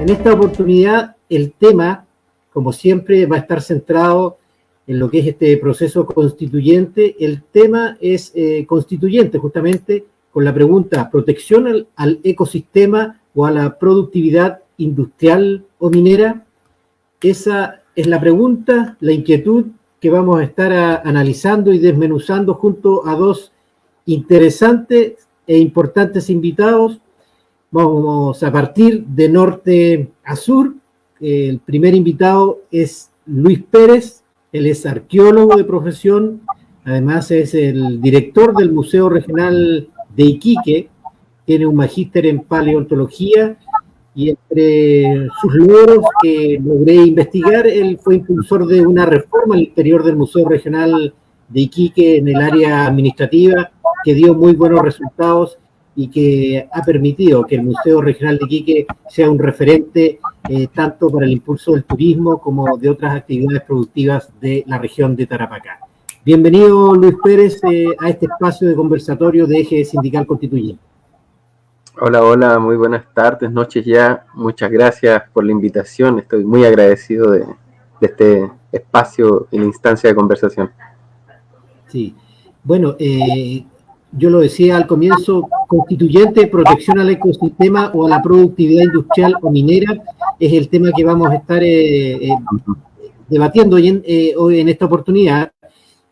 En esta oportunidad, el tema, como siempre, va a estar centrado en lo que es este proceso constituyente. El tema es constituyente, justamente, con la pregunta: ¿protección al ecosistema o a la productividad industrial o minera? Esa es la pregunta, la inquietud que vamos a estar analizando y desmenuzando junto a dos interesantes e importantes invitados. Vamos a partir de norte a sur. El primer invitado es Luis Pérez. Él es arqueólogo de profesión, además es el director del Museo Regional de Iquique, tiene un magíster en paleontología y entre sus logros que logré investigar, él fue impulsor de una reforma al interior del Museo Regional de Iquique en el área administrativa que dio muy buenos resultados y que ha permitido que el Museo Regional de Iquique sea un referente tanto para el impulso del turismo como de otras actividades productivas de la región de Tarapacá. Bienvenido, Luis Pérez, a este espacio de conversatorio de Eje Sindical Constituyente. Hola, muy buenas tardes, noches ya. Muchas gracias por la invitación. Estoy muy agradecido de este espacio y la instancia de conversación. Sí, bueno, yo lo decía al comienzo, constituyente, protección al ecosistema o a la productividad industrial o minera, es el tema que vamos a estar debatiendo hoy en esta oportunidad.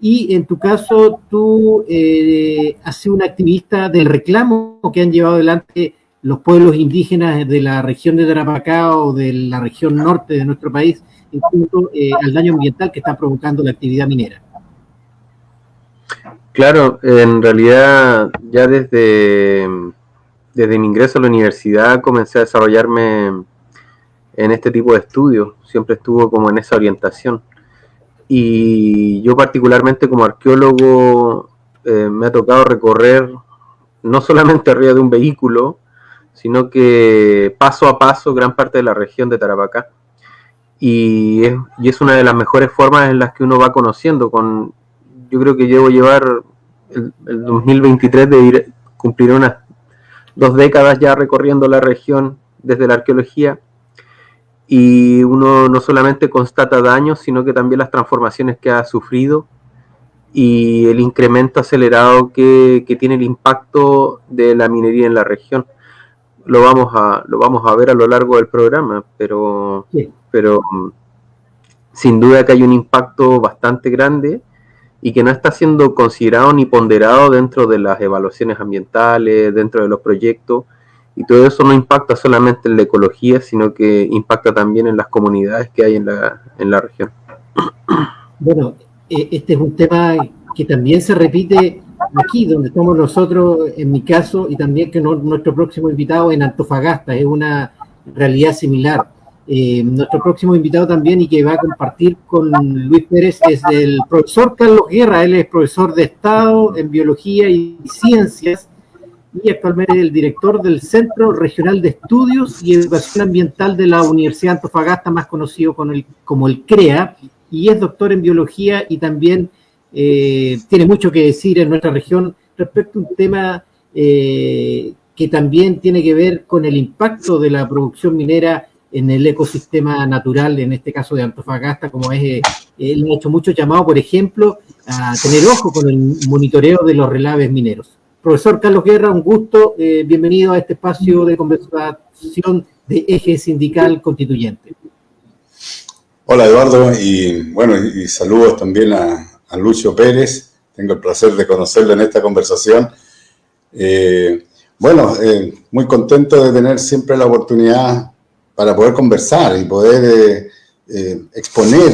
Y en tu caso, tú has sido un activista del reclamo que han llevado adelante los pueblos indígenas de la región de Tarapacá o de la región norte de nuestro país en cuanto al daño ambiental que está provocando la actividad minera. Claro, en realidad ya desde mi ingreso a la universidad comencé a desarrollarme en este tipo de estudios, siempre estuvo como en esa orientación. Y yo particularmente como arqueólogo me ha tocado recorrer no solamente arriba de un vehículo, sino que paso a paso gran parte de la región de Tarapacá. Y es una de las mejores formas en las que uno va conociendo. Yo creo que llevar el 2023 cumplir unas 2 décadas ya recorriendo la región desde la arqueología, y uno no solamente constata daños, sino que también las transformaciones que ha sufrido y el incremento acelerado que tiene el impacto de la minería en la región. Lo vamos a ver a lo largo del programa, pero sin duda que hay un impacto bastante grande y que no está siendo considerado ni ponderado dentro de las evaluaciones ambientales, dentro de los proyectos, y todo eso no impacta solamente en la ecología, sino que impacta también en las comunidades que hay en la región. Bueno, este es un tema que también se repite aquí, donde estamos nosotros, en mi caso, y también que nuestro próximo invitado en Antofagasta, es una realidad similar. Nuestro próximo invitado también, y que va a compartir con Luis Pérez, es el profesor Carlos Guerra. Él es profesor de Estado en Biología y Ciencias y actualmente es el director del Centro Regional de Estudios y Educación Ambiental de la Universidad de Antofagasta, más conocido como el CREA, y es doctor en Biología y también tiene mucho que decir en nuestra región respecto a un tema que también tiene que ver con el impacto de la producción minera en el ecosistema natural, en este caso de Antofagasta, como es, él ha hecho mucho llamado, por ejemplo, a tener ojo con el monitoreo de los relaves mineros. Profesor Carlos Guerra, un gusto, bienvenido a este espacio de conversación de Eje Sindical Constituyente. Hola Eduardo, y bueno, y saludos también a Lucio Pérez. Tengo el placer de conocerlo en esta conversación. Muy contento de tener siempre la oportunidad para poder conversar y poder exponer,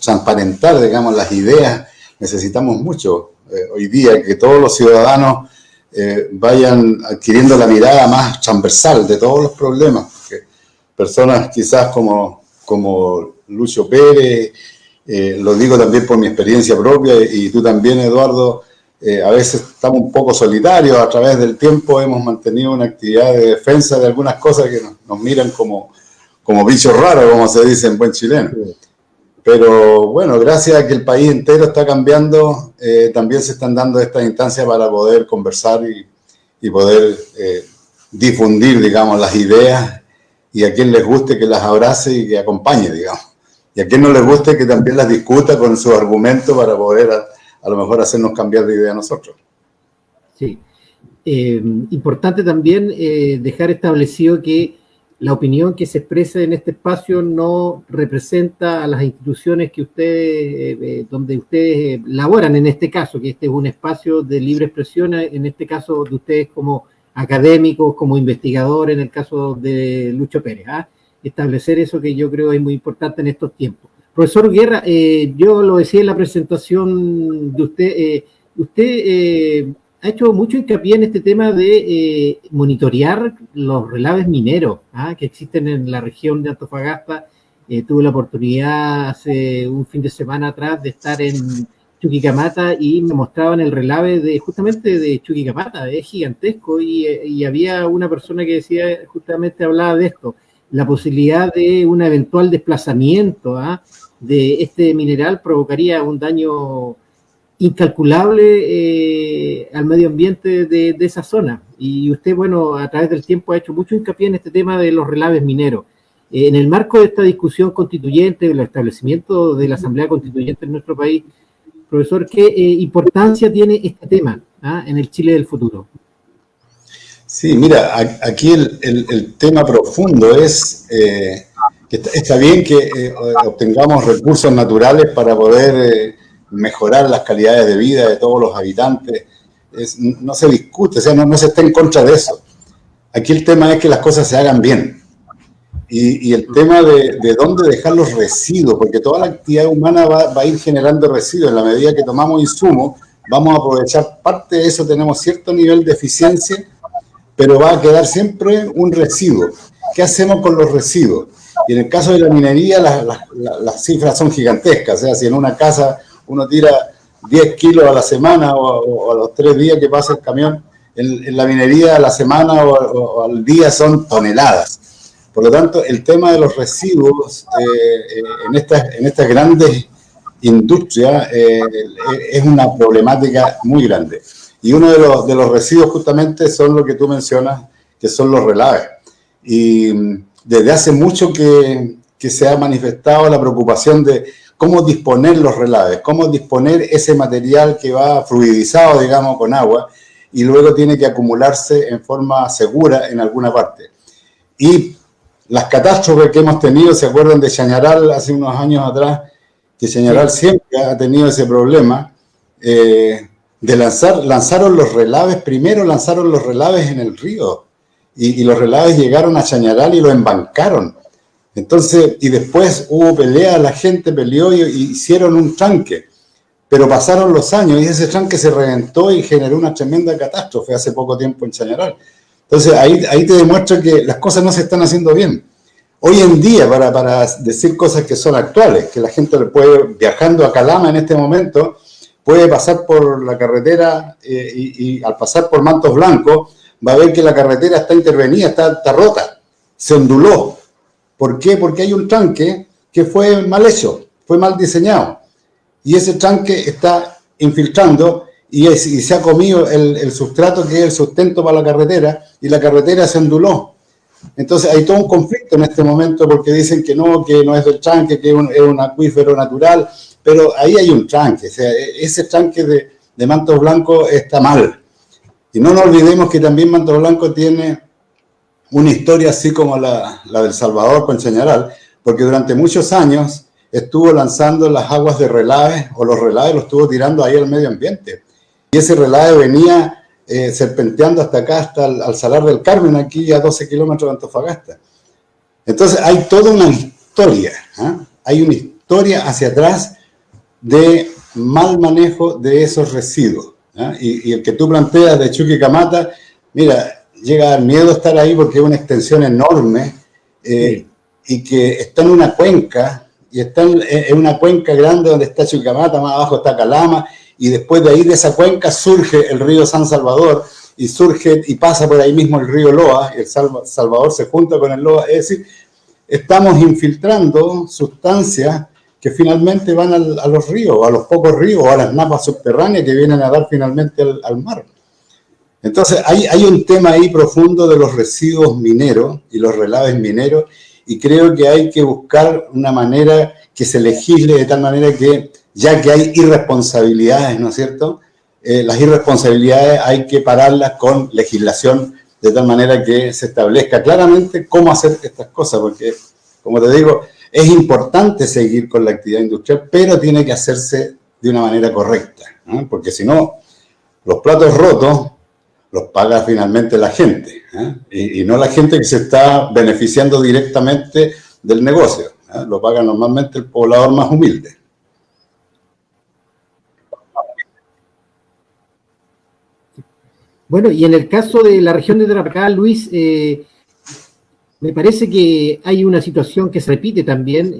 transparentar, digamos, las ideas. Necesitamos mucho hoy día que todos los ciudadanos vayan adquiriendo la mirada más transversal de todos los problemas. Porque personas quizás como Lucio Pérez, lo digo también por mi experiencia propia, y tú también, Eduardo, a veces estamos un poco solitarios. A través del tiempo hemos mantenido una actividad de defensa de algunas cosas que nos miran como bichos raros, como se dice en buen chileno. Pero bueno, gracias a que el país entero está cambiando, también se están dando estas instancias para poder conversar y poder difundir, digamos, las ideas y a quien les guste que las abrace y que acompañe, digamos. Y a quien no les guste que también las discuta con su argumento para poder a lo mejor hacernos cambiar de idea a nosotros. Sí. Importante también dejar establecido que la opinión que se expresa en este espacio no representa a las instituciones que ustedes, donde ustedes laboran en este caso, que este es un espacio de libre expresión, en este caso de ustedes como académicos, como investigadores, en el caso de Lucho Pérez. Establecer eso que yo creo es muy importante en estos tiempos. Profesor Guerra, yo lo decía en la presentación de usted, usted ha hecho mucho hincapié en este tema de monitorear los relaves mineros que existen en la región de Antofagasta. Tuve la oportunidad hace un fin de semana atrás de estar en Chuquicamata y me mostraban el relave justamente de Chuquicamata, es gigantesco y había una persona que decía, justamente hablaba de esto, la posibilidad de un eventual desplazamiento de este mineral provocaría un daño incalculable al medio ambiente de esa zona. Y usted, bueno, a través del tiempo ha hecho mucho hincapié en este tema de los relaves mineros. En el marco de esta discusión constituyente, del establecimiento de la Asamblea Constituyente en nuestro país, profesor, ¿qué importancia tiene este tema en el Chile del futuro? Sí, mira, aquí el tema profundo es que está bien que obtengamos recursos naturales para poder mejorar las calidades de vida de todos los habitantes. No se discute, o sea, no se está en contra de eso. Aquí el tema es que las cosas se hagan bien. Y el tema de dónde dejar los residuos, porque toda la actividad humana va a ir generando residuos. En la medida que tomamos insumos, vamos a aprovechar parte de eso, tenemos cierto nivel de eficiencia, pero va a quedar siempre un residuo. ¿Qué hacemos con los residuos? Y en el caso de la minería, las cifras son gigantescas. O sea, si en una casa uno tira 10 kilos a la semana o a los 3 días que pasa el camión, en la minería a la semana o al día son toneladas. Por lo tanto, el tema de los residuos en estas grandes industrias es una problemática muy grande. Y uno de los residuos justamente son lo que tú mencionas, que son los relaves. Y desde hace mucho que se ha manifestado la preocupación de cómo disponer los relaves, cómo disponer ese material que va fluidizado, digamos, con agua, y luego tiene que acumularse en forma segura en alguna parte. Y las catástrofes que hemos tenido, ¿se acuerdan de Chañaral hace unos años atrás? Que Chañaral siempre ha tenido ese problema de lanzaron los relaves, primero lanzaron los relaves en el río, y los relaves llegaron a Chañaral y lo embancaron. Entonces, y después hubo pelea, la gente peleó y hicieron un tranque, pero pasaron los años y ese tranque se reventó y generó una tremenda catástrofe hace poco tiempo en Chañaral. Entonces, ahí te demuestra que las cosas no se están haciendo bien. Hoy en día, para decir cosas que son actuales, que la gente puede, viajando a Calama en este momento, puede pasar por la carretera y al pasar por Mantos Blancos, va a ver que la carretera está intervenida, está rota, se onduló. ¿Por qué? Porque hay un tranque que fue mal hecho, fue mal diseñado. Y ese tranque está infiltrando y se ha comido el sustrato que es el sustento para la carretera y la carretera se onduló. Entonces hay todo un conflicto en este momento porque dicen que no es del tranque, que es un acuífero natural, pero ahí hay un tranque. O sea, ese tranque de Mantos Blancos está mal. Y no nos olvidemos que también Mantos Blancos tiene una historia así como la del Salvador con Chañaral, porque durante muchos años estuvo lanzando las aguas de relaves, o los relaves los estuvo tirando ahí al medio ambiente. Y ese relave venía serpenteando hasta acá, hasta al Salar del Carmen, aquí a 12 kilómetros de Antofagasta. Entonces hay toda una historia, hay una historia hacia atrás de mal manejo de esos residuos. Y el que tú planteas de Chuquicamata, mira, llega a dar miedo estar ahí porque es una extensión enorme y que está en una cuenca, y está en una cuenca grande donde está Chuquicamata, más abajo está Calama, y después de ahí de esa cuenca surge el río San Salvador, y surge y pasa por ahí mismo el río Loa, y el Salvador se junta con el Loa, es decir, estamos infiltrando sustancias que finalmente van a los ríos, a los pocos ríos, o a las napas subterráneas que vienen a dar finalmente al mar. Entonces, hay un tema ahí profundo de los residuos mineros y los relaves mineros, y creo que hay que buscar una manera que se legisle de tal manera que, ya que hay irresponsabilidades, ¿no es cierto?, las irresponsabilidades hay que pararlas con legislación, de tal manera que se establezca claramente cómo hacer estas cosas, porque, como te digo, es importante seguir con la actividad industrial, pero tiene que hacerse de una manera correcta, ¿no? Porque si no, los platos rotos los paga finalmente la gente, y no la gente que se está beneficiando directamente del negocio, lo paga normalmente el poblador más humilde. Bueno, y en el caso de la región de Tarapacá, Luis, me parece que hay una situación que se repite también,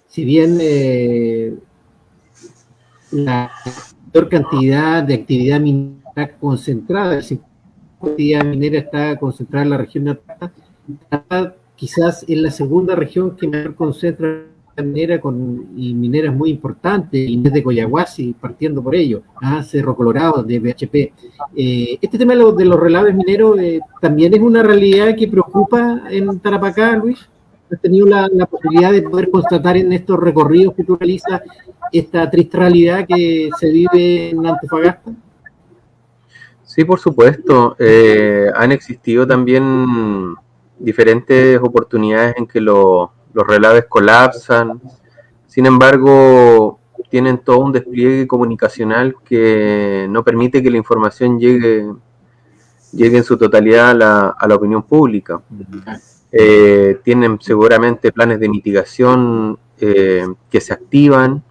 si bien la mayor cantidad de actividad minera está concentrada, la actividad minera está concentrada en la región de Tarapacá, quizás es la segunda región que mayor concentra minera y mineras muy importantes, y desde Coyahuasi, partiendo por ello, a Cerro Colorado, de BHP. Este tema de los relaves mineros también es una realidad que preocupa en Tarapacá, Luis. ¿Has tenido la posibilidad de poder constatar en estos recorridos que tú realizas esta triste realidad que se vive en Antofagasta? Sí, por supuesto. Han existido también diferentes oportunidades en que los relaves colapsan. Sin embargo, tienen todo un despliegue comunicacional que no permite que la información llegue en su totalidad a la opinión pública. Tienen seguramente planes de mitigación que se activan,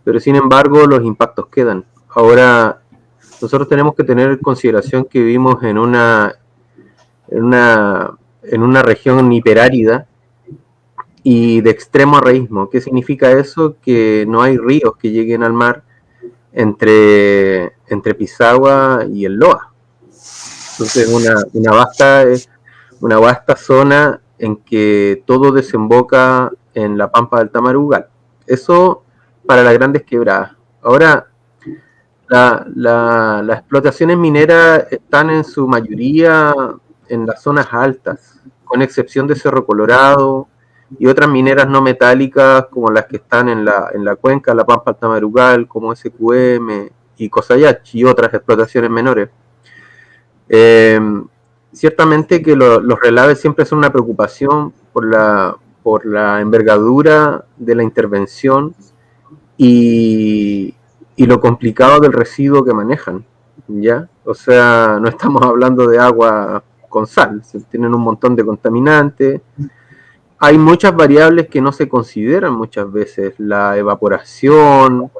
pero sin embargo los impactos quedan. Ahora, nosotros tenemos que tener en consideración que vivimos en una región hiperárida y de extremo arreísmo. ¿Qué significa eso? Que no hay ríos que lleguen al mar entre Pisagua y el Loa. Entonces una vasta zona en que todo desemboca en la pampa del Tamarugal. Eso para las grandes quebradas. Ahora, las explotaciones mineras están en su mayoría en las zonas altas, con excepción de Cerro Colorado y otras mineras no metálicas como las que están en la cuenca, la Pampa del Tamarugal, como SQM y Cosayachi y otras explotaciones menores. Ciertamente que los relaves siempre son una preocupación por la envergadura de la intervención y lo complicado del residuo que manejan, ¿ya? O sea, no estamos hablando de agua con sal, tienen un montón de contaminantes. Hay muchas variables que no se consideran muchas veces, la evaporación,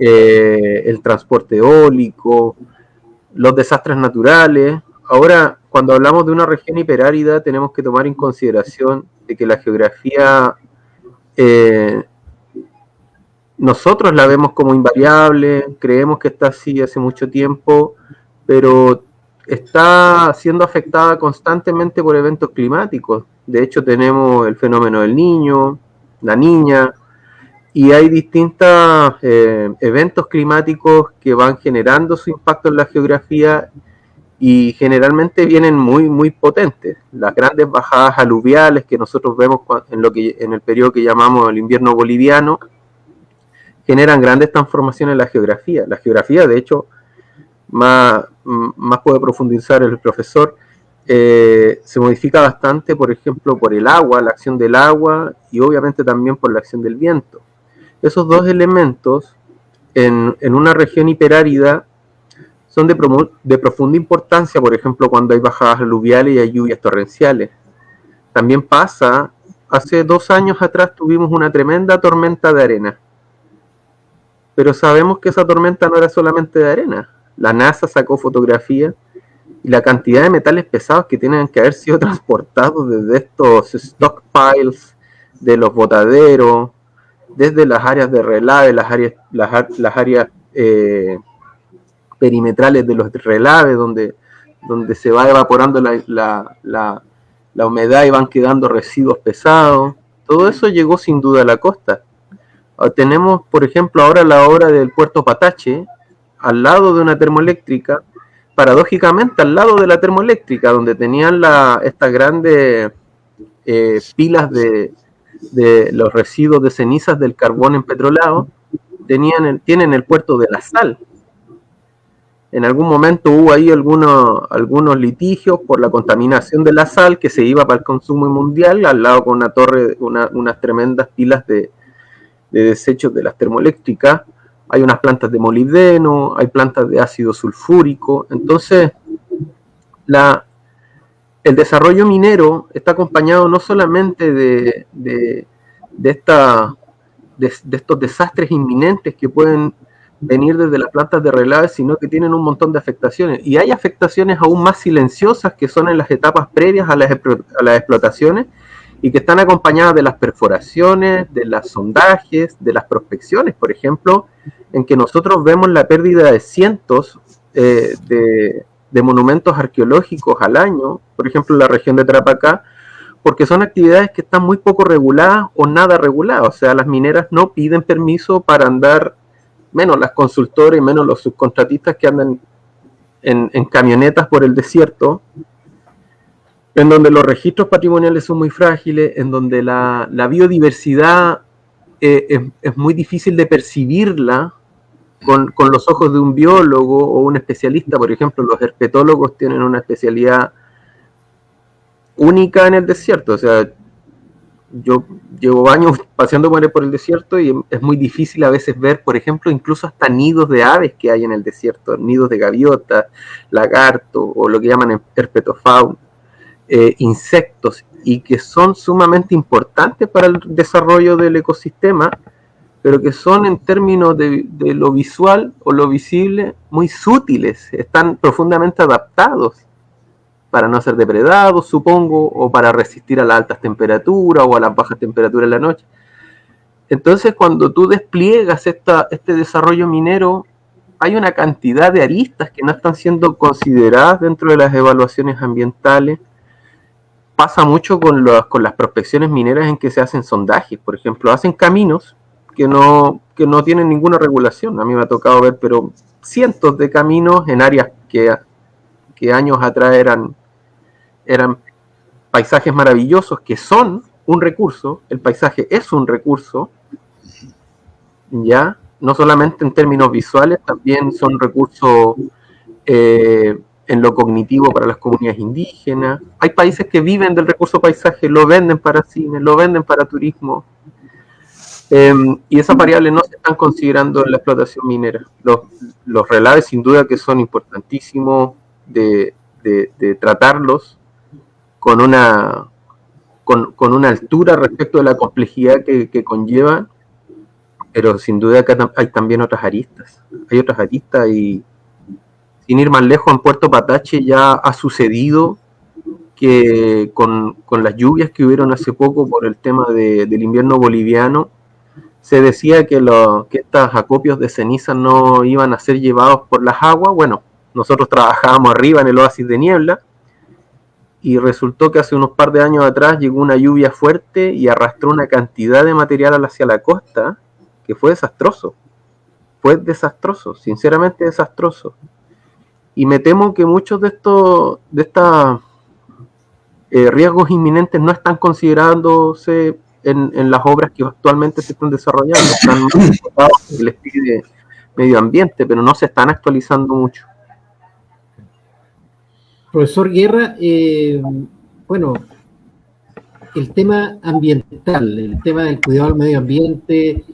el transporte eólico, los desastres naturales. Ahora, cuando hablamos de una región hiperárida, tenemos que tomar en consideración de que la geografía nosotros la vemos como invariable, creemos que está así hace mucho tiempo, pero está siendo afectada constantemente por eventos climáticos. De hecho, tenemos el fenómeno del Niño, la Niña, y hay distintos eventos climáticos que van generando su impacto en la geografía y generalmente vienen muy, muy potentes. Las grandes bajadas aluviales que nosotros vemos en el periodo que llamamos el invierno boliviano, generan grandes transformaciones en la geografía. La geografía, de hecho, más puede profundizar el profesor, se modifica bastante, por ejemplo, por el agua, la acción del agua, y obviamente también por la acción del viento. Esos dos elementos, en una región hiperárida, son de profunda importancia, por ejemplo, cuando hay bajadas aluviales y hay lluvias torrenciales. También pasa, hace 2 años atrás tuvimos una tremenda tormenta de arena, pero sabemos que esa tormenta no era solamente de arena. La NASA sacó fotografías y la cantidad de metales pesados que tienen que haber sido transportados desde estos stockpiles de los botaderos, desde las áreas de relave, las áreas perimetrales de los relaves, donde se va evaporando la humedad y van quedando residuos pesados. Todo eso llegó sin duda a la costa. Tenemos, por ejemplo, ahora la obra del puerto Patache, al lado de una termoeléctrica, paradójicamente al lado de la termoeléctrica, donde tenían estas grandes pilas de los residuos de cenizas del carbón empetrolado, tienen el puerto de La Sal. En algún momento hubo ahí algunos litigios por la contaminación de la sal que se iba para el consumo mundial, al lado con una torre, unas tremendas pilas de desechos de las termoeléctricas. Hay unas plantas de molibdeno, hay plantas de ácido sulfúrico. Entonces, el desarrollo minero está acompañado no solamente de estos desastres inminentes que pueden venir desde las plantas de relave, sino que tienen un montón de afectaciones. Y hay afectaciones aún más silenciosas que son en las etapas previas a las explotaciones y que están acompañadas de las perforaciones, de los sondajes, de las prospecciones, por ejemplo, en que nosotros vemos la pérdida de cientos de monumentos arqueológicos al año, por ejemplo en la región de Tarapacá, porque son actividades que están muy poco reguladas o nada reguladas. O sea, las mineras no piden permiso para andar, menos las consultoras y menos los subcontratistas que andan en camionetas por el desierto, en donde los registros patrimoniales son muy frágiles, en donde la biodiversidad es muy difícil de percibirla con los ojos de un biólogo o un especialista. Por ejemplo, los herpetólogos tienen una especialidad única en el desierto. O sea, yo llevo años paseando por el desierto y es muy difícil a veces ver, por ejemplo, incluso hasta nidos de aves que hay en el desierto, nidos de gaviotas, lagartos o lo que llaman herpetofauna, insectos, y que son sumamente importantes para el desarrollo del ecosistema, pero que son en términos de lo visual o lo visible muy sutiles, están profundamente adaptados para no ser depredados, supongo, o para resistir a las altas temperaturas o a las bajas temperaturas en la noche. Entonces, cuando tú despliegas este desarrollo minero, hay una cantidad de aristas que no están siendo consideradas dentro de las evaluaciones ambientales. Pasa mucho con las prospecciones mineras en que se hacen sondajes. Por ejemplo, hacen caminos que no tienen ninguna regulación. A mí me ha tocado ver, pero cientos de caminos en áreas que años atrás eran paisajes maravillosos, que son un recurso. El paisaje es un recurso, ya, no solamente en términos visuales, también son recursos en lo cognitivo para las comunidades indígenas. Hay países que viven del recurso paisaje, lo venden para cine, lo venden para turismo, y esas variables no se están considerando en la explotación minera. Los relaves sin duda que son importantísimos de tratarlos con una altura respecto de la complejidad que conllevan, pero sin duda que hay también otras aristas. Hay otras aristas, y sin ir más lejos, en Puerto Patache ya ha sucedido que con las lluvias que hubieron hace poco por el tema del invierno boliviano, se decía que estos acopios de ceniza no iban a ser llevados por las aguas. Bueno, nosotros trabajábamos arriba en el oasis de niebla, y resultó que hace unos par de años atrás llegó una lluvia fuerte y arrastró una cantidad de material hacia la costa que fue desastroso. Fue desastroso, sinceramente desastroso. Y me temo que muchos de estos riesgos inminentes no están considerándose en las obras que actualmente se están desarrollando. Están más enfocados en el espíritu de medio ambiente, pero no se están actualizando mucho. Profesor Guerra, bueno, el tema ambiental, el tema del cuidado del medio ambiente,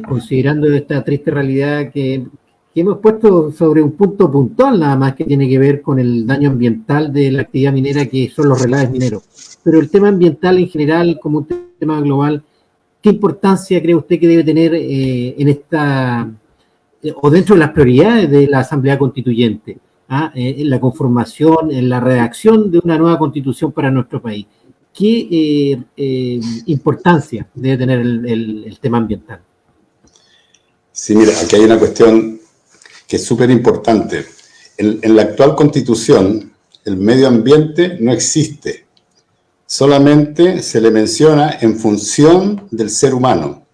considerando esta triste realidad que hemos puesto sobre un punto puntual nada más, que tiene que ver con el daño ambiental de la actividad minera, que son los relaves mineros. Pero el tema ambiental en general, como un tema global, ¿qué importancia cree usted que debe tener en esta, o dentro de las prioridades de la Asamblea Constituyente? En la conformación, en la redacción de una nueva constitución para nuestro país. ¿Qué importancia debe tener el tema ambiental? Sí, mira, aquí hay una cuestión que es súper importante. En la actual constitución, el medio ambiente no existe. Solamente se le menciona en función del ser humano.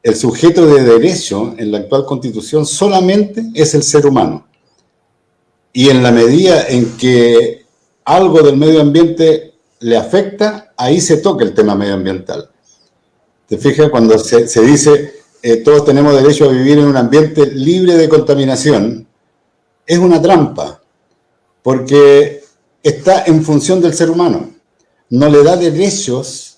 El sujeto de derecho en la actual constitución solamente es el ser humano. y en la medida en que algo del medio ambiente le afecta, ahí se toca el tema medioambiental. ¿Te fijas? Cuando se dice todos tenemos derecho a vivir en un ambiente libre de contaminación, es una trampa, porque está en función del ser humano. No le da derechos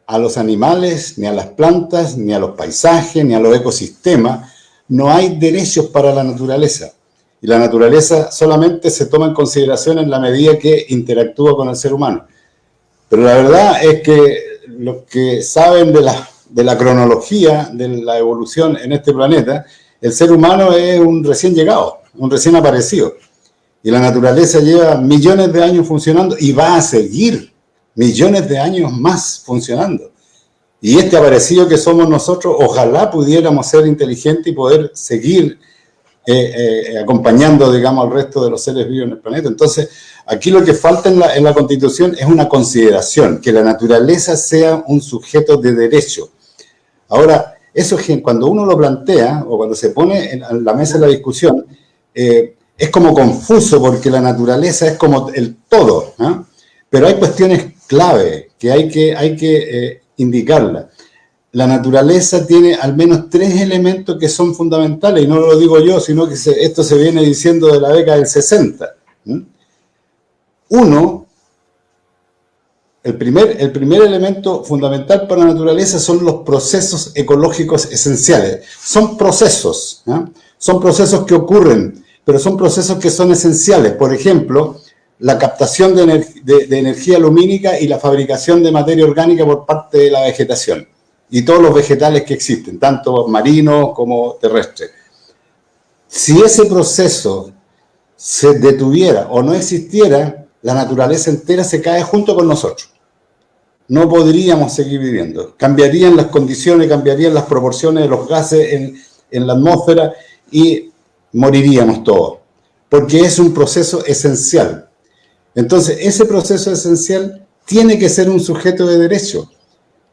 a los animales, ni a las plantas, ni a los paisajes, ni a los ecosistemas. No hay derechos para la naturaleza. Y la naturaleza solamente se toma en consideración en la medida que interactúa con el ser humano. Pero la verdad es que los que saben de la cronología de la evolución en este planeta, el ser humano es un recién llegado, un recién aparecido. Y la naturaleza lleva millones de años funcionando y va a seguir millones de años más funcionando. Y este aparecido que somos nosotros, ojalá pudiéramos ser inteligentes y poder seguir acompañando, digamos, al resto de los seres vivos en el planeta. Entonces, aquí lo que falta en la Constitución es una consideración, que la naturaleza sea un sujeto de derecho. Ahora, eso cuando uno lo plantea, o cuando se pone en la mesa de la discusión, es como confuso, porque la naturaleza es como el todo, ¿no? Pero hay cuestiones clave que hay que indicarlas. La naturaleza tiene al menos 3 elementos que son fundamentales, y no lo digo yo, sino que esto se viene diciendo de la década del 60. Uno, el primer elemento fundamental para la naturaleza son los procesos ecológicos esenciales. Son procesos que ocurren, pero son procesos que son esenciales. Por ejemplo, la captación de energía lumínica y la fabricación de materia orgánica por parte de la vegetación y todos los vegetales que existen, tanto marinos como terrestres. Si ese proceso se detuviera o no existiera, la naturaleza entera se cae junto con nosotros. No podríamos seguir viviendo. Cambiarían las condiciones, cambiarían las proporciones de los gases en la atmósfera y moriríamos todos, porque es un proceso esencial. Entonces, ese proceso esencial tiene que ser un sujeto de derecho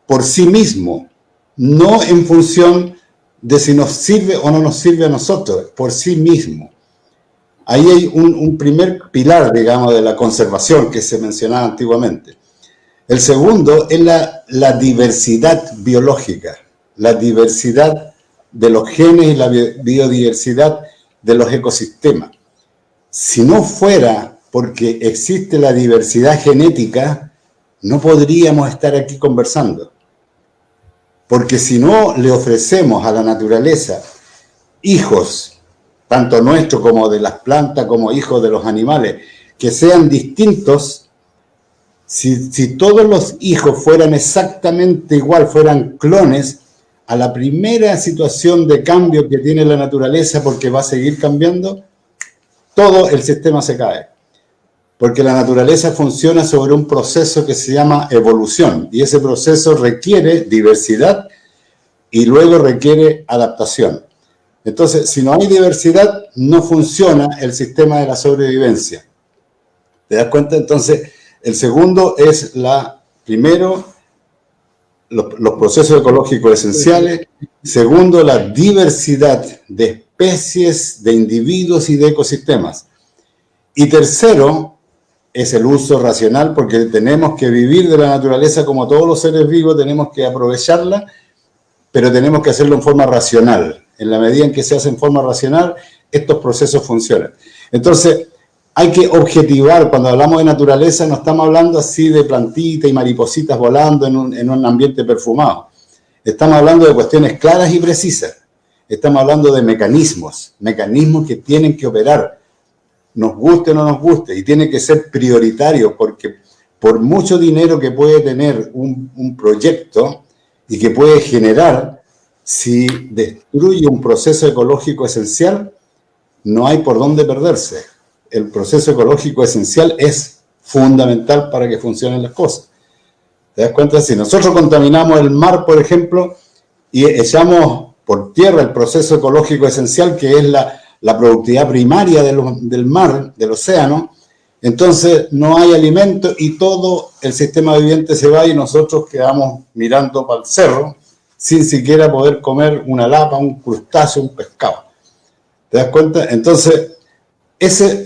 por sí mismo, no en función de si nos sirve o no nos sirve a nosotros, por sí mismo. Ahí hay un primer pilar, digamos, de la conservación que se mencionaba antiguamente. El segundo es la diversidad biológica, la diversidad de los genes y la biodiversidad de los ecosistemas. Si no fuera porque existe la diversidad genética, no podríamos estar aquí conversando. Porque si no le ofrecemos a la naturaleza hijos, tanto nuestros como de las plantas, como hijos de los animales, que sean distintos, si todos los hijos fueran exactamente igual, fueran clones, a la primera situación de cambio que tiene la naturaleza, porque va a seguir cambiando, todo el sistema se cae. Porque la naturaleza funciona sobre un proceso que se llama evolución, y ese proceso requiere diversidad y luego requiere adaptación. Entonces, si no hay diversidad, no funciona el sistema de la sobrevivencia. ¿Te das cuenta? Entonces, el segundo es primero, los procesos ecológicos esenciales. Segundo, la diversidad de especies, de individuos y de ecosistemas. Y tercero, es el uso racional, porque tenemos que vivir de la naturaleza como todos los seres vivos, tenemos que aprovecharla, pero tenemos que hacerlo en forma racional. En la medida en que se hace en forma racional, estos procesos funcionan. Entonces, hay que objetivar, cuando hablamos de naturaleza, no estamos hablando así de plantitas y maripositas volando en un ambiente perfumado. Estamos hablando de cuestiones claras y precisas. Estamos hablando de mecanismos que tienen que operar, nos guste o no nos guste, y tiene que ser prioritario, porque por mucho dinero que puede tener un proyecto y que puede generar, si destruye un proceso ecológico esencial, no hay por dónde perderse. El proceso ecológico esencial es fundamental para que funcionen las cosas. ¿Te das cuenta? Si nosotros contaminamos el mar, por ejemplo, y echamos por tierra el proceso ecológico esencial, que es la productividad primaria del mar, del océano, entonces no hay alimento y todo el sistema viviente se va y nosotros quedamos mirando para el cerro sin siquiera poder comer una lapa, un crustáceo, un pescado. ¿Te das cuenta? Entonces,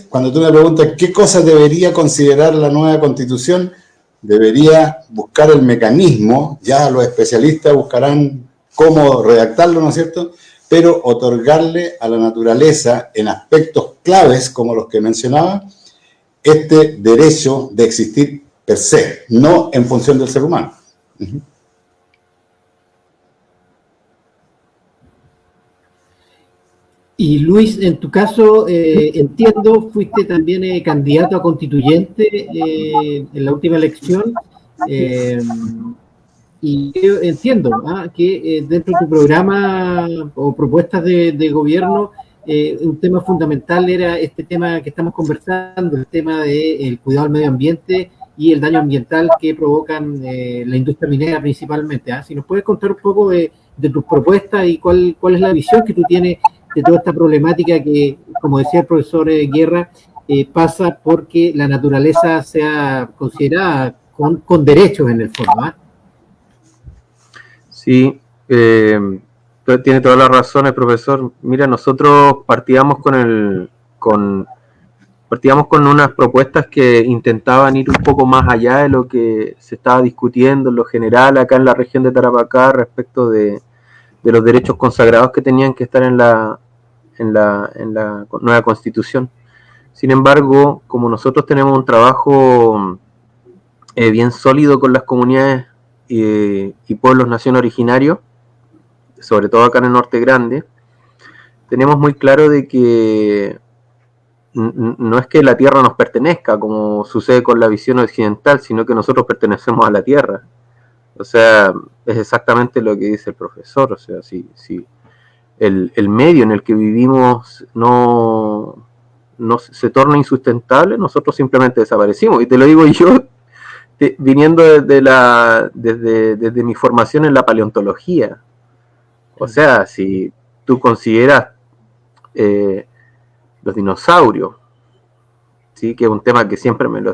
cuando tú me preguntas qué cosas debería considerar la nueva Constitución, debería buscar el mecanismo, ya los especialistas buscarán cómo redactarlo, ¿no es cierto?, pero otorgarle a la naturaleza, en aspectos claves como los que mencionaba, este derecho de existir per se, no en función del ser humano. Y Luis, en tu caso, entiendo, fuiste también candidato a constituyente en la última elección. Y entiendo que dentro de tu programa o propuestas de gobierno, un tema fundamental era este tema que estamos conversando, el tema del cuidado al medio ambiente y el daño ambiental que provocan la industria minera principalmente. Si nos puedes contar un poco de tus propuestas y cuál es la visión que tú tienes de toda esta problemática que, como decía el profesor Guerra, pasa porque la naturaleza sea considerada con derechos en el fondo. Sí, tiene todas las razones, profesor. Mira, nosotros partíamos con unas propuestas que intentaban ir un poco más allá de lo que se estaba discutiendo en lo general acá en la región de Tarapacá respecto de los derechos consagrados que tenían que estar en la nueva Constitución. Sin embargo, como nosotros tenemos un trabajo bien sólido con las comunidades y pueblos nación originarios, sobre todo acá en el Norte Grande, tenemos muy claro de que no es que la tierra nos pertenezca, como sucede con la visión occidental, sino que nosotros pertenecemos a la tierra. O sea, es exactamente lo que dice el profesor. O sea, si el medio en el que vivimos no se torna insustentable, nosotros simplemente desaparecimos. Y te lo digo yo, viniendo desde mi formación en la paleontología. O sea, si tú consideras los dinosaurios, ¿sí?, que es un tema que siempre me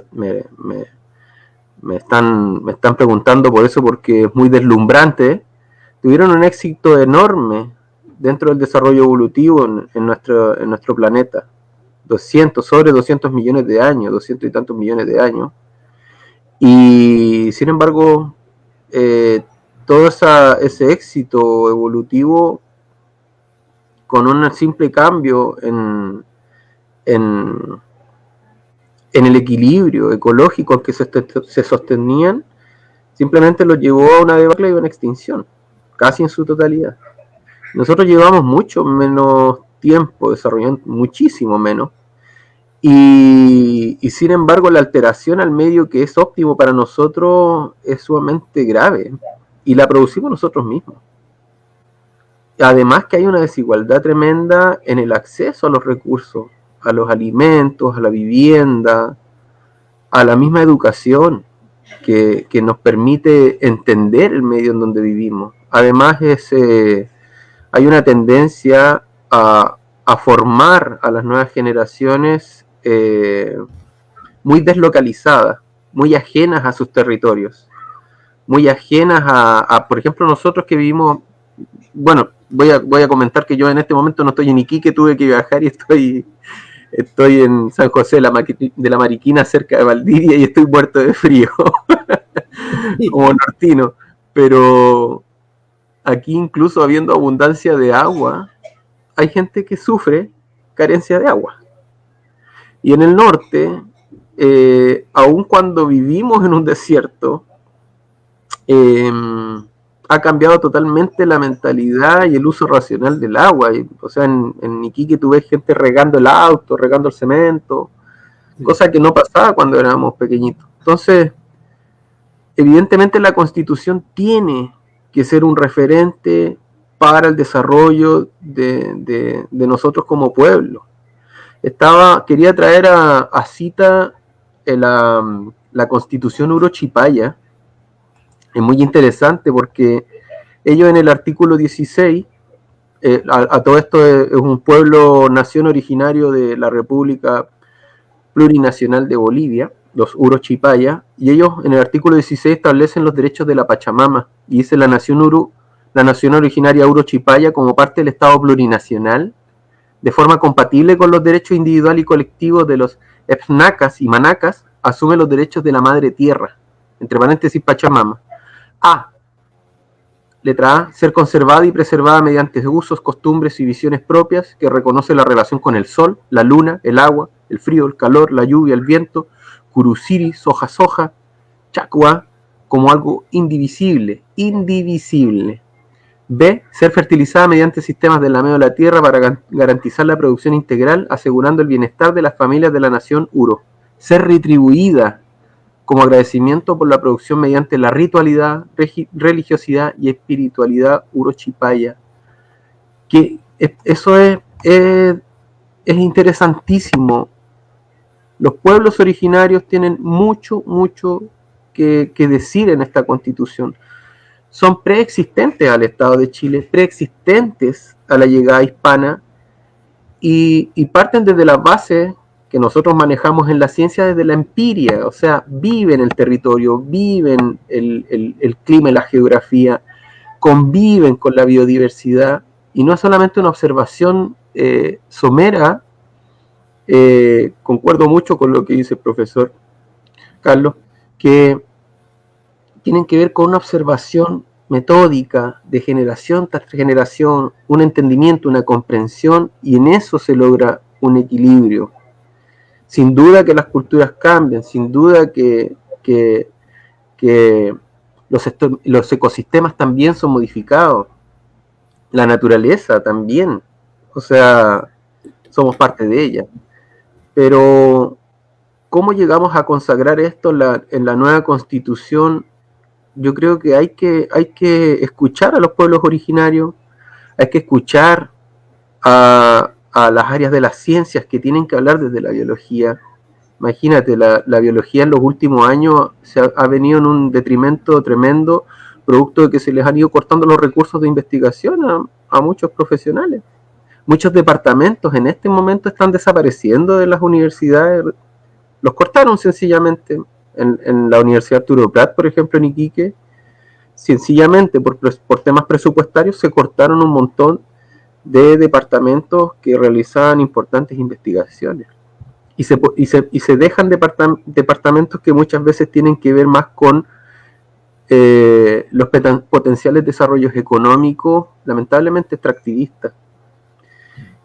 están preguntando por eso, porque es muy deslumbrante, tuvieron un éxito enorme dentro del desarrollo evolutivo en nuestro planeta. Sobre 200 millones de años, 200 y tantos millones de años. Y sin embargo, todo ese éxito evolutivo, con un simple cambio en el equilibrio ecológico al que se sostenían, simplemente los llevó a una debacle y una extinción, casi en su totalidad. Nosotros llevamos mucho menos tiempo desarrollando, muchísimo menos, y sin embargo la alteración al medio que es óptimo para nosotros es sumamente grave, y la producimos nosotros mismos. Además que hay una desigualdad tremenda en el acceso a los recursos, a los alimentos, a la vivienda, a la misma educación que nos permite entender el medio en donde vivimos. Además hay una tendencia a formar a las nuevas generaciones muy deslocalizadas, muy ajenas a sus territorios, muy ajenas por ejemplo, nosotros que vivimos, bueno, voy a comentar que yo en este momento no estoy en Iquique, tuve que viajar y estoy en San José de la Mariquina, cerca de Valdivia, y estoy muerto de frío, como nortino, pero aquí, incluso habiendo abundancia de agua, hay gente que sufre carencia de agua. Y en el norte, aun cuando vivimos en un desierto, ha cambiado totalmente la mentalidad y el uso racional del agua. O sea, en Iquique tú ves gente regando el auto, regando el cemento, cosa que no pasaba cuando éramos pequeñitos. Entonces, evidentemente la Constitución tiene que ser un referente para el desarrollo de nosotros como pueblo. Quería traer a cita la Constitución Urochipaya. Es muy interesante porque ellos en el artículo 16, a todo esto es un pueblo nación originario de la República Plurinacional de Bolivia, los Urochipaya, y ellos en el artículo 16 establecen los derechos de la Pachamama, y dice la nación originaria Urochipaya, como parte del Estado plurinacional, de forma compatible con los derechos individuales y colectivos de los Epnacas y Manacas, asume los derechos de la madre tierra, entre paréntesis Pachamama. A. Letra A, ser conservada y preservada mediante usos, costumbres y visiones propias que reconoce la relación con el sol, la luna, el agua, el frío, el calor, la lluvia, el viento, curusiri, soja, soja, chacua, como algo indivisible. B, ser fertilizada mediante sistemas del lameo de la tierra para garantizar la producción integral, asegurando el bienestar de las familias de la nación Uro. Ser retribuida como agradecimiento por la producción mediante la ritualidad, religiosidad y espiritualidad urochipaya. Que eso es interesantísimo. Los pueblos originarios tienen mucho que decir en esta constitución. Son preexistentes al Estado de Chile, preexistentes a la llegada hispana y parten desde las bases que nosotros manejamos en la ciencia, desde la empiria, o sea, viven el territorio, viven el clima y la geografía, conviven con la biodiversidad, y no es solamente una observación somera. Concuerdo mucho con lo que dice el profesor Carlos, que tienen que ver con una observación metódica de generación tras generación, un entendimiento, una comprensión, y en eso se logra un equilibrio. Sin duda que las culturas cambian, sin duda que los ecosistemas también son modificados, la naturaleza también, o sea, somos parte de ella. Pero, ¿cómo llegamos a consagrar esto en la nueva Constitución? Yo creo que hay que escuchar a los pueblos originarios, hay que escuchar a las áreas de las ciencias que tienen que hablar desde la biología. Imagínate, la biología en los últimos años ha venido en un detrimento tremendo, producto de que se les han ido cortando los recursos de investigación a muchos profesionales. Muchos departamentos en este momento están desapareciendo de las universidades, los cortaron sencillamente. En la Universidad Arturo Prat, por ejemplo, en Iquique, sencillamente por temas presupuestarios se cortaron un montón de departamentos que realizaban importantes investigaciones. Y se dejan departamentos que muchas veces tienen que ver más con los potenciales desarrollos económicos, lamentablemente extractivistas.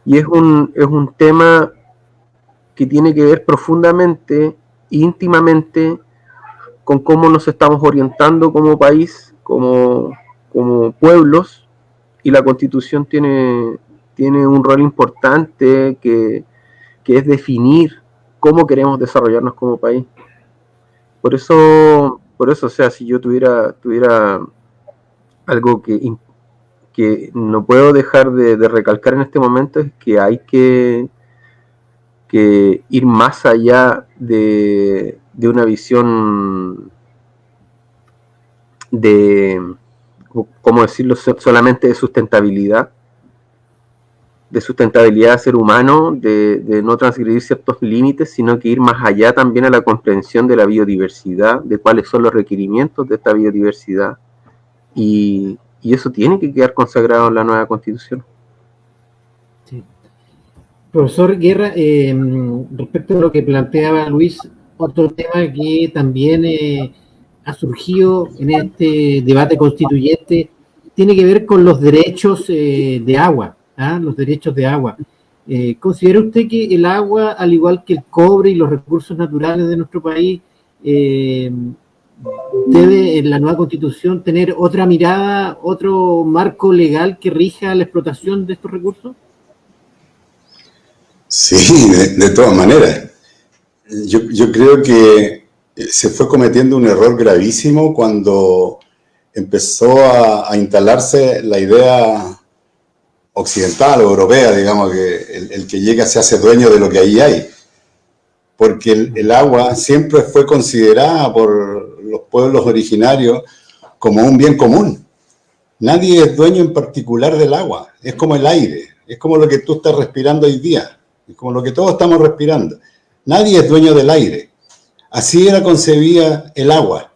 Y es un tema que tiene que ver profundamente, íntimamente, con cómo nos estamos orientando como país, como pueblos, y la Constitución tiene un rol importante que es definir cómo queremos desarrollarnos como país. Por eso, o sea, si yo tuviera algo que no puedo dejar de recalcar en este momento, es que hay que ir más allá de una visión de, ¿cómo decirlo?, solamente de sustentabilidad del ser humano, de no transgredir ciertos límites, sino que ir más allá también a la comprensión de la biodiversidad, de cuáles son los requerimientos de esta biodiversidad, y eso tiene que quedar consagrado en la nueva Constitución. Sí. Profesor Guerra, respecto a lo que planteaba Luis, otro tema que también ha surgido en este debate constituyente tiene que ver con los derechos de agua, los derechos de agua. ¿Considera usted que el agua, al igual que el cobre y los recursos naturales de nuestro país, debe en la nueva Constitución tener otra mirada, otro marco legal que rija la explotación de estos recursos? Sí, de todas maneras. Yo creo que se fue cometiendo un error gravísimo cuando empezó a instalarse la idea occidental o europea, digamos, que el que llega se hace dueño de lo que ahí hay. Porque el agua siempre fue considerada por los pueblos originarios como un bien común. Nadie es dueño en particular del agua, es como el aire, es como lo que tú estás respirando hoy día, es como lo que todos estamos respirando. Nadie es dueño del aire. Así era concebida el agua.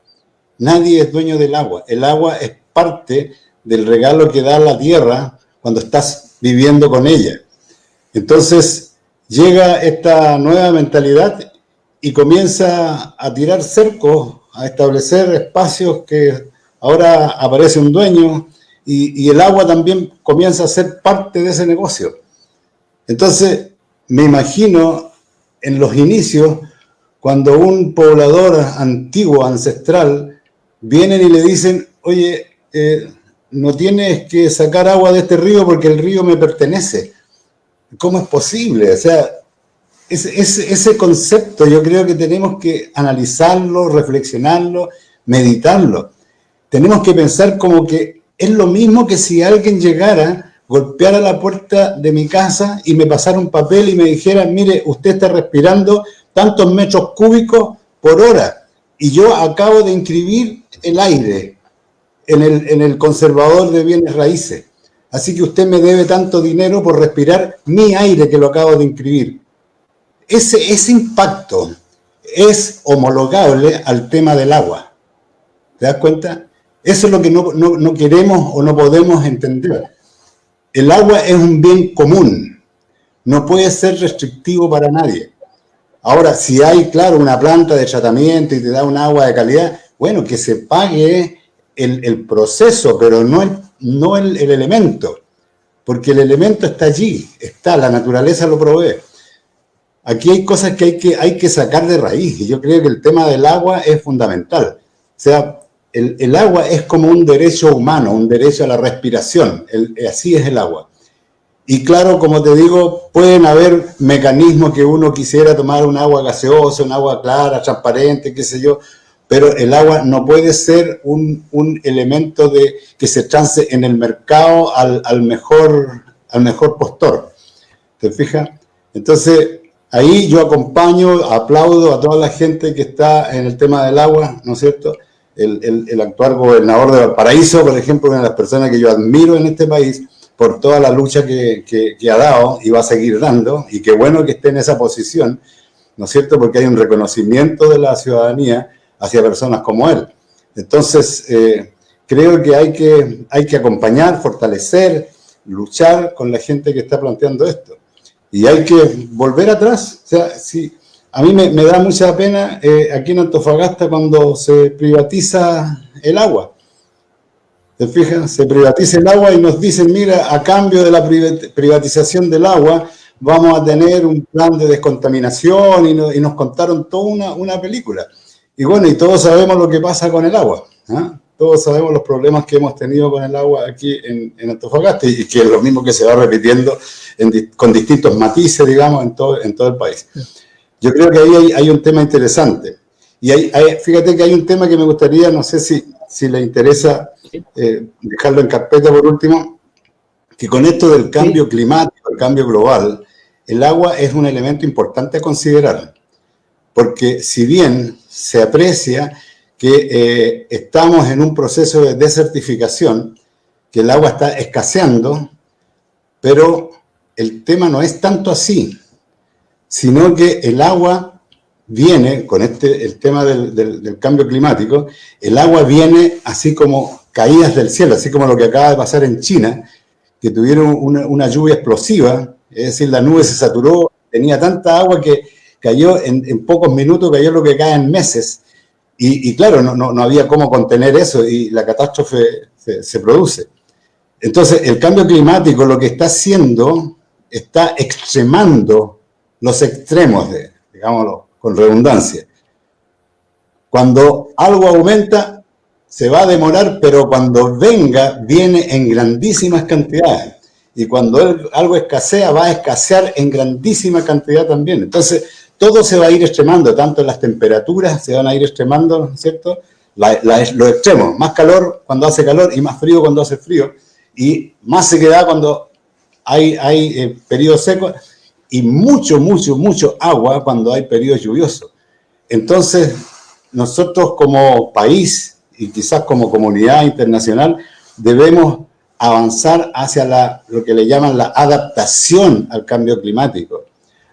Nadie es dueño del agua. El agua es parte del regalo que da la tierra cuando estás viviendo con ella. Entonces llega esta nueva mentalidad y comienza a tirar cercos, a establecer espacios que ahora aparece un dueño y el agua también comienza a ser parte de ese negocio. Entonces me imagino en los inicios cuando un poblador antiguo, ancestral, vienen y le dicen, oye, no tienes que sacar agua de este río porque el río me pertenece. ¿Cómo es posible? O sea, ese concepto yo creo que tenemos que analizarlo, reflexionarlo, meditarlo. Tenemos que pensar como que es lo mismo que si alguien llegara, golpeara la puerta de mi casa y me pasara un papel y me dijera, mire, usted está respirando tantos metros cúbicos por hora y yo acabo de inscribir el aire en el conservador de bienes raíces. Así que usted me debe tanto dinero por respirar mi aire que lo acabo de inscribir. Ese impacto es homologable al tema del agua. ¿Te das cuenta? Eso es lo que no queremos o no podemos entender. El agua es un bien común. No puede ser restrictivo para nadie. Ahora, si hay, claro, una planta de tratamiento y te da un agua de calidad, bueno, que se pague el proceso, pero no el elemento, porque el elemento está allí, está, la naturaleza lo provee. Aquí hay cosas que hay que sacar de raíz, y yo creo que el tema del agua es fundamental. O sea, el agua es como un derecho humano, un derecho a la respiración, así es el agua. Y claro, como te digo, pueden haber mecanismos que uno quisiera tomar un agua gaseosa, un agua clara, transparente, qué sé yo, pero el agua no puede ser un elemento que se trance en el mercado al mejor postor. ¿Te fijas? Entonces, ahí yo acompaño, aplaudo a toda la gente que está en el tema del agua, ¿no es cierto? El actual gobernador de Valparaíso, por ejemplo, una de las personas que yo admiro en este país, por toda la lucha que ha dado y va a seguir dando, y qué bueno que esté en esa posición, ¿no es cierto? Porque hay un reconocimiento de la ciudadanía hacia personas como él. Entonces, creo que hay que acompañar, fortalecer, luchar con la gente que está planteando esto. Y hay que volver atrás. O sea, si, a mí me da mucha pena aquí en Antofagasta cuando se privatiza el agua. ¿Te fijas? Se privatiza el agua y nos dicen, mira, a cambio de la privatización del agua, vamos a tener un plan de descontaminación y nos contaron toda una película. Y bueno, y todos sabemos lo que pasa con el agua. ¿Eh? Todos sabemos los problemas que hemos tenido con el agua aquí en Antofagasta y que es lo mismo que se va repitiendo con distintos matices, digamos, en todo el país. Yo creo que ahí hay un tema interesante. Y fíjate que hay un tema que me gustaría, no sé si le interesa dejarlo en carpeta por último, que con esto del cambio climático, el cambio global, el agua es un elemento importante a considerar. Porque si bien se aprecia que estamos en un proceso de desertificación, que el agua está escaseando, pero el tema no es tanto así, sino que el agua viene, con el tema del cambio climático, el agua viene así como caídas del cielo, así como lo que acaba de pasar en China, que tuvieron una lluvia explosiva, es decir, la nube se saturó, tenía tanta agua que cayó en pocos minutos, cayó lo que cae en meses, y claro, no había cómo contener eso, y la catástrofe se produce. Entonces, el cambio climático lo que está haciendo, está extremando los extremos, digámoslo, con redundancia. Cuando algo aumenta, se va a demorar, pero cuando venga, viene en grandísimas cantidades. Y cuando algo escasea, va a escasear en grandísima cantidad también. Entonces, todo se va a ir extremando, tanto las temperaturas se van a ir extremando, ¿cierto? Los extremos, más calor cuando hace calor y más frío cuando hace frío. Y más sequedad cuando hay periodos secos y mucho agua cuando hay periodos lluviosos. Entonces, nosotros como país y quizás como comunidad internacional debemos avanzar hacia lo que le llaman la adaptación al cambio climático,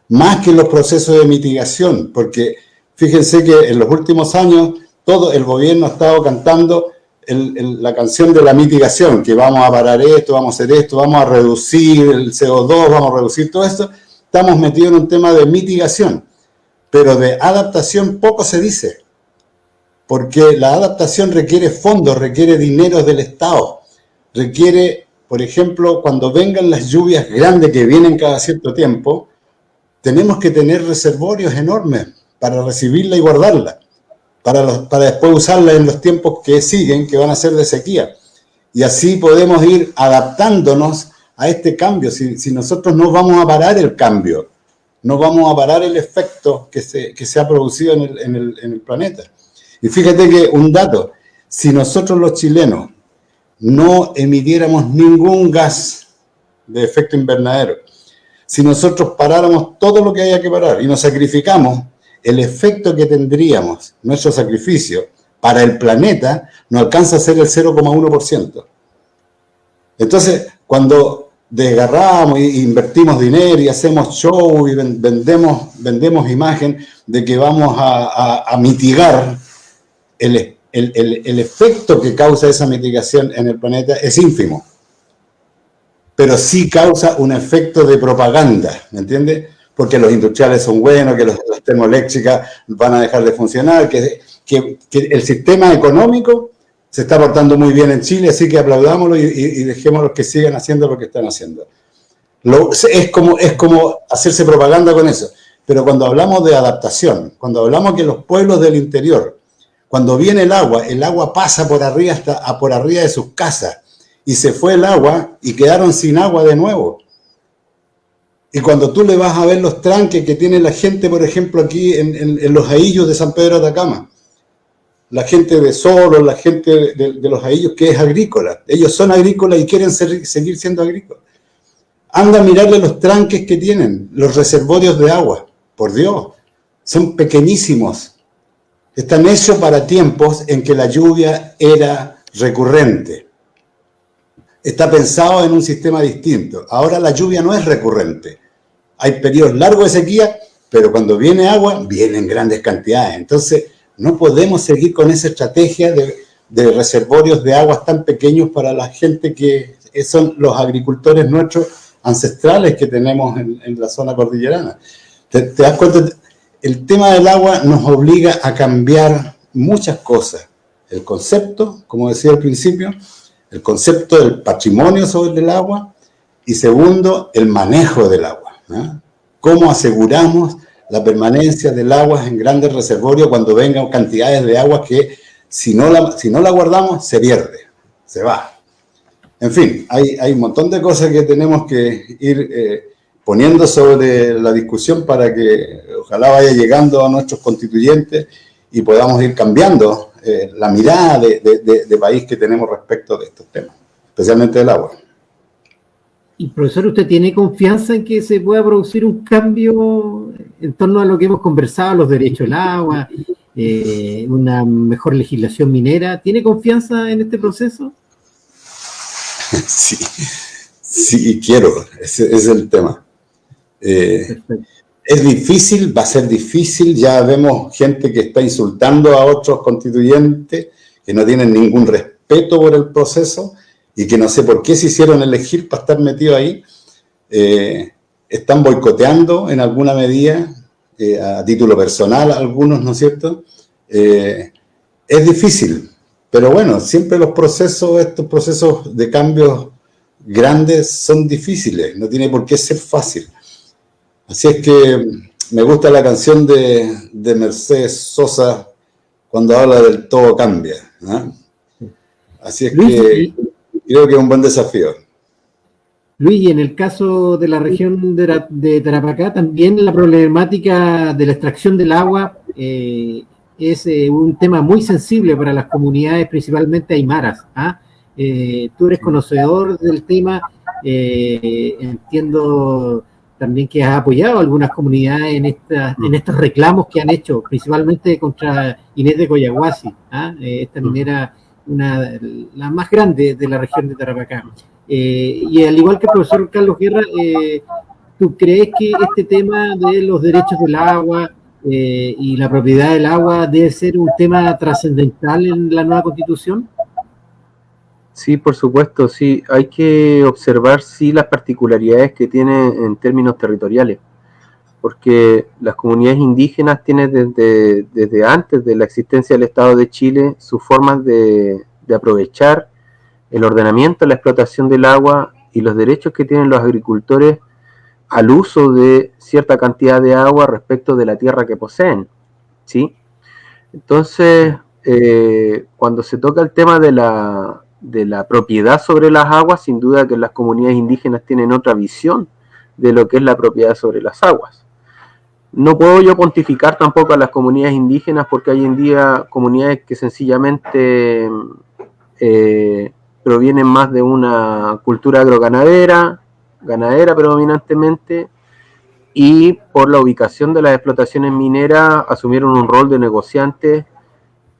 más que los procesos de mitigación, porque fíjense que en los últimos años todo el gobierno ha estado cantando la canción de la mitigación, que vamos a parar esto, vamos a hacer esto, vamos a reducir el CO2, vamos a reducir todo esto, estamos metidos en un tema de mitigación, pero de adaptación poco se dice, porque la adaptación requiere fondos, requiere dinero del Estado, requiere, por ejemplo, cuando vengan las lluvias grandes que vienen cada cierto tiempo, tenemos que tener reservorios enormes para recibirla y guardarla, para después usarla en los tiempos que siguen, que van a ser de sequía. Y así podemos ir adaptándonos a este cambio. Si nosotros no vamos a parar el cambio, no vamos a parar el efecto que se ha producido en el planeta. Y fíjate que un dato, si nosotros los chilenos no emitiéramos ningún gas de efecto invernadero, si nosotros paráramos todo lo que haya que parar y nos sacrificamos, el efecto que tendríamos, nuestro sacrificio, para el planeta, no alcanza a ser el 0,1%. Entonces, cuando desgarramos e invertimos dinero y hacemos show y vendemos imagen de que vamos a mitigar, el efecto que causa esa mitigación en el planeta es ínfimo. Pero sí causa un efecto de propaganda, ¿me entiendes? Porque los industriales son buenos, que las termoeléctricas van a dejar de funcionar, que el sistema económico se está portando muy bien en Chile, así que aplaudámoslo y dejémoslos que sigan haciendo lo que están haciendo. Es como hacerse propaganda con eso. Pero cuando hablamos de adaptación, cuando hablamos que los pueblos del interior, cuando viene el agua pasa por arriba por arriba de sus casas, y se fue el agua y quedaron sin agua de nuevo. Y cuando tú le vas a ver los tranques que tiene la gente, por ejemplo, aquí en los Ahillos de San Pedro de Atacama, la gente de Solo, la gente de los Ahillos que es agrícola, ellos son agrícolas y quieren seguir siendo agrícolas. Anda a mirarle los tranques que tienen, los reservorios de agua, por Dios, son pequeñísimos. Están hechos para tiempos en que la lluvia era recurrente. Está pensado en un sistema distinto. Ahora la lluvia no es recurrente. Hay periodos largos de sequía, pero cuando viene agua, vienen grandes cantidades. Entonces, no podemos seguir con esa estrategia de reservorios de aguas tan pequeños para la gente que son los agricultores nuestros ancestrales que tenemos en la zona cordillerana. ¿Te das cuenta? El tema del agua nos obliga a cambiar muchas cosas. El concepto, como decía al principio, el concepto del patrimonio sobre el agua, y segundo, el manejo del agua, ¿no? Cómo aseguramos la permanencia del agua en grandes reservorios cuando vengan cantidades de agua que si no la guardamos se pierde, se va. En fin, hay un montón de cosas que tenemos que ir poniendo sobre la discusión para que ojalá vaya llegando a nuestros constituyentes y podamos ir cambiando la mirada de país que tenemos respecto de estos temas, especialmente del agua. Y profesor, ¿usted tiene confianza en que se pueda producir un cambio en torno a lo que hemos conversado, los derechos del agua, una mejor legislación minera? ¿Tiene confianza en este proceso? Sí, quiero, ese es el tema. Es difícil, va a ser difícil, ya vemos gente que está insultando a otros constituyentes, que no tienen ningún respeto por el proceso y que no sé por qué se hicieron elegir para estar metidos ahí. Están boicoteando en alguna medida, a título personal algunos, ¿no es cierto? Es difícil, pero bueno, siempre estos procesos de cambios grandes son difíciles, no tiene por qué ser fácil. Así es que me gusta la canción de Mercedes Sosa cuando habla del todo cambia, ¿no? Así es que creo que es un buen desafío. Luis, y en el caso de la región de Tarapacá, también la problemática de la extracción del agua es un tema muy sensible para las comunidades, principalmente aymaras. Tú eres conocedor del tema, entiendo también que has apoyado a algunas comunidades en estos reclamos que han hecho, principalmente contra Inés de Coyahuasi, esta minera, la más grande de la región de Tarapacá. Y al igual que el profesor Carlos Guerra, ¿tú crees que este tema de los derechos del agua y la propiedad del agua debe ser un tema trascendental en la nueva Constitución? Sí, por supuesto, sí. Hay que observar, sí, las particularidades que tiene en términos territoriales, porque las comunidades indígenas tienen desde antes de la existencia del Estado de Chile sus formas de aprovechar el ordenamiento, la explotación del agua y los derechos que tienen los agricultores al uso de cierta cantidad de agua respecto de la tierra que poseen, ¿sí? Entonces, cuando se toca el tema de la propiedad sobre las aguas, sin duda que las comunidades indígenas tienen otra visión de lo que es la propiedad sobre las aguas. No puedo yo pontificar tampoco a las comunidades indígenas porque hay en día comunidades que sencillamente provienen más de una cultura agroganadera, ganadera predominantemente, y por la ubicación de las explotaciones mineras asumieron un rol de negociantes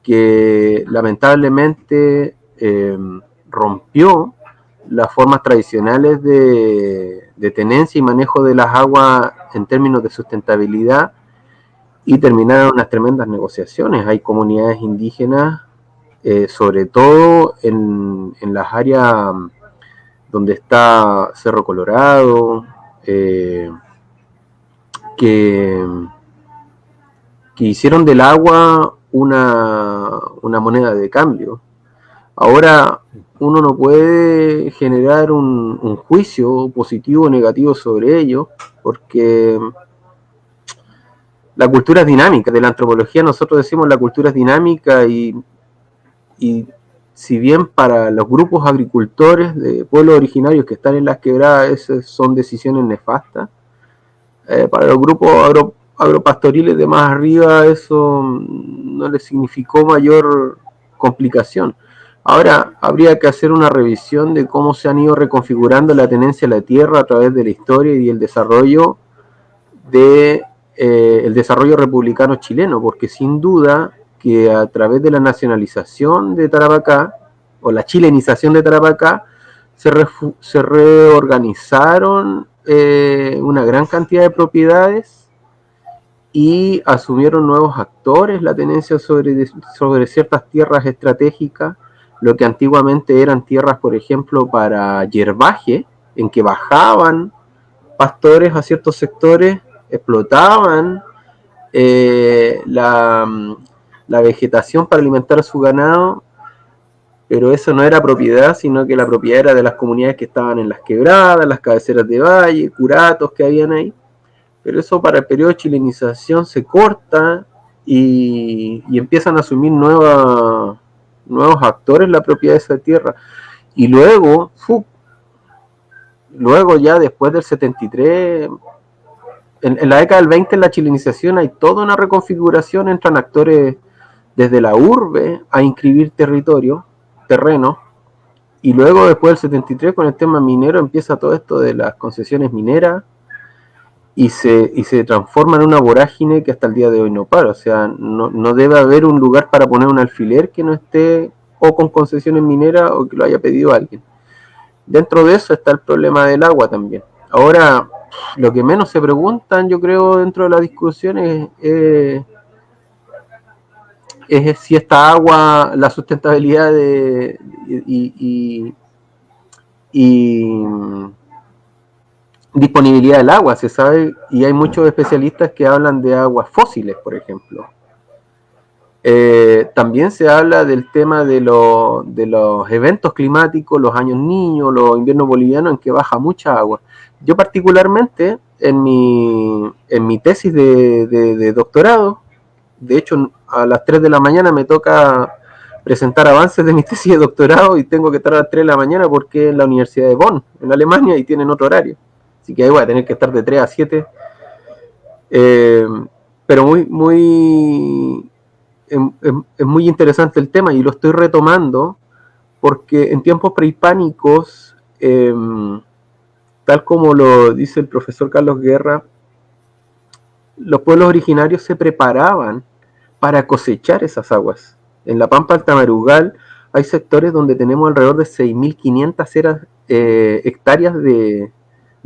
que lamentablemente rompió las formas tradicionales de tenencia y manejo de las aguas en términos de sustentabilidad y terminaron unas tremendas negociaciones. Hay comunidades indígenas, sobre todo en las áreas donde está Cerro Colorado, que hicieron del agua una moneda de cambio. Ahora uno no puede generar un juicio positivo o negativo sobre ello, porque la cultura es dinámica. De la antropología nosotros decimos la cultura es dinámica y si bien para los grupos agricultores de pueblos originarios que están en las quebradas esas son decisiones nefastas, para los grupos agropastoriles de más arriba eso no les significó mayor complicación. Ahora habría que hacer una revisión de cómo se han ido reconfigurando la tenencia de la tierra a través de la historia y el desarrollo el desarrollo republicano chileno, porque sin duda que a través de la nacionalización de Tarapacá o la chilenización de Tarapacá se reorganizaron una gran cantidad de propiedades y asumieron nuevos actores la tenencia sobre ciertas tierras estratégicas, lo que antiguamente eran tierras, por ejemplo, para hierbaje, en que bajaban pastores a ciertos sectores, explotaban la vegetación para alimentar a su ganado, pero eso no era propiedad, sino que la propiedad era de las comunidades que estaban en las quebradas, las cabeceras de valle, curatos que habían ahí. Pero eso para el periodo de chilenización se corta y empiezan a asumir nuevos actores la propiedad de esa tierra. Y luego ya después del 73, en la década del 20 en la chilenización hay toda una reconfiguración, entran actores desde la urbe a inscribir terreno, y luego después del 73 con el tema minero empieza todo esto de las concesiones mineras y se transforma en una vorágine que hasta el día de hoy no para. O sea, no debe haber un lugar para poner un alfiler que no esté o con concesiones mineras o que lo haya pedido alguien. Dentro de eso está el problema del agua también. Ahora, lo que menos se preguntan, yo creo, dentro de la discusión es si esta agua, la sustentabilidad y disponibilidad del agua, se sabe, y hay muchos especialistas que hablan de aguas fósiles, por ejemplo. También se habla del tema de los eventos climáticos, los años niños, los inviernos bolivianos, en que baja mucha agua. Yo particularmente, en mi tesis de doctorado, de hecho a las 3 de la mañana me toca presentar avances de mi tesis de doctorado y tengo que estar a las 3 de la mañana porque es en la Universidad de Bonn, en Alemania, y tienen otro horario. Así que ahí voy a tener que estar de 3 a 7. Pero es muy interesante el tema y lo estoy retomando porque en tiempos prehispánicos, tal como lo dice el profesor Carlos Guerra, los pueblos originarios se preparaban para cosechar esas aguas. En la Pampa Altamarugal hay sectores donde tenemos alrededor de 6.500 hectáreas de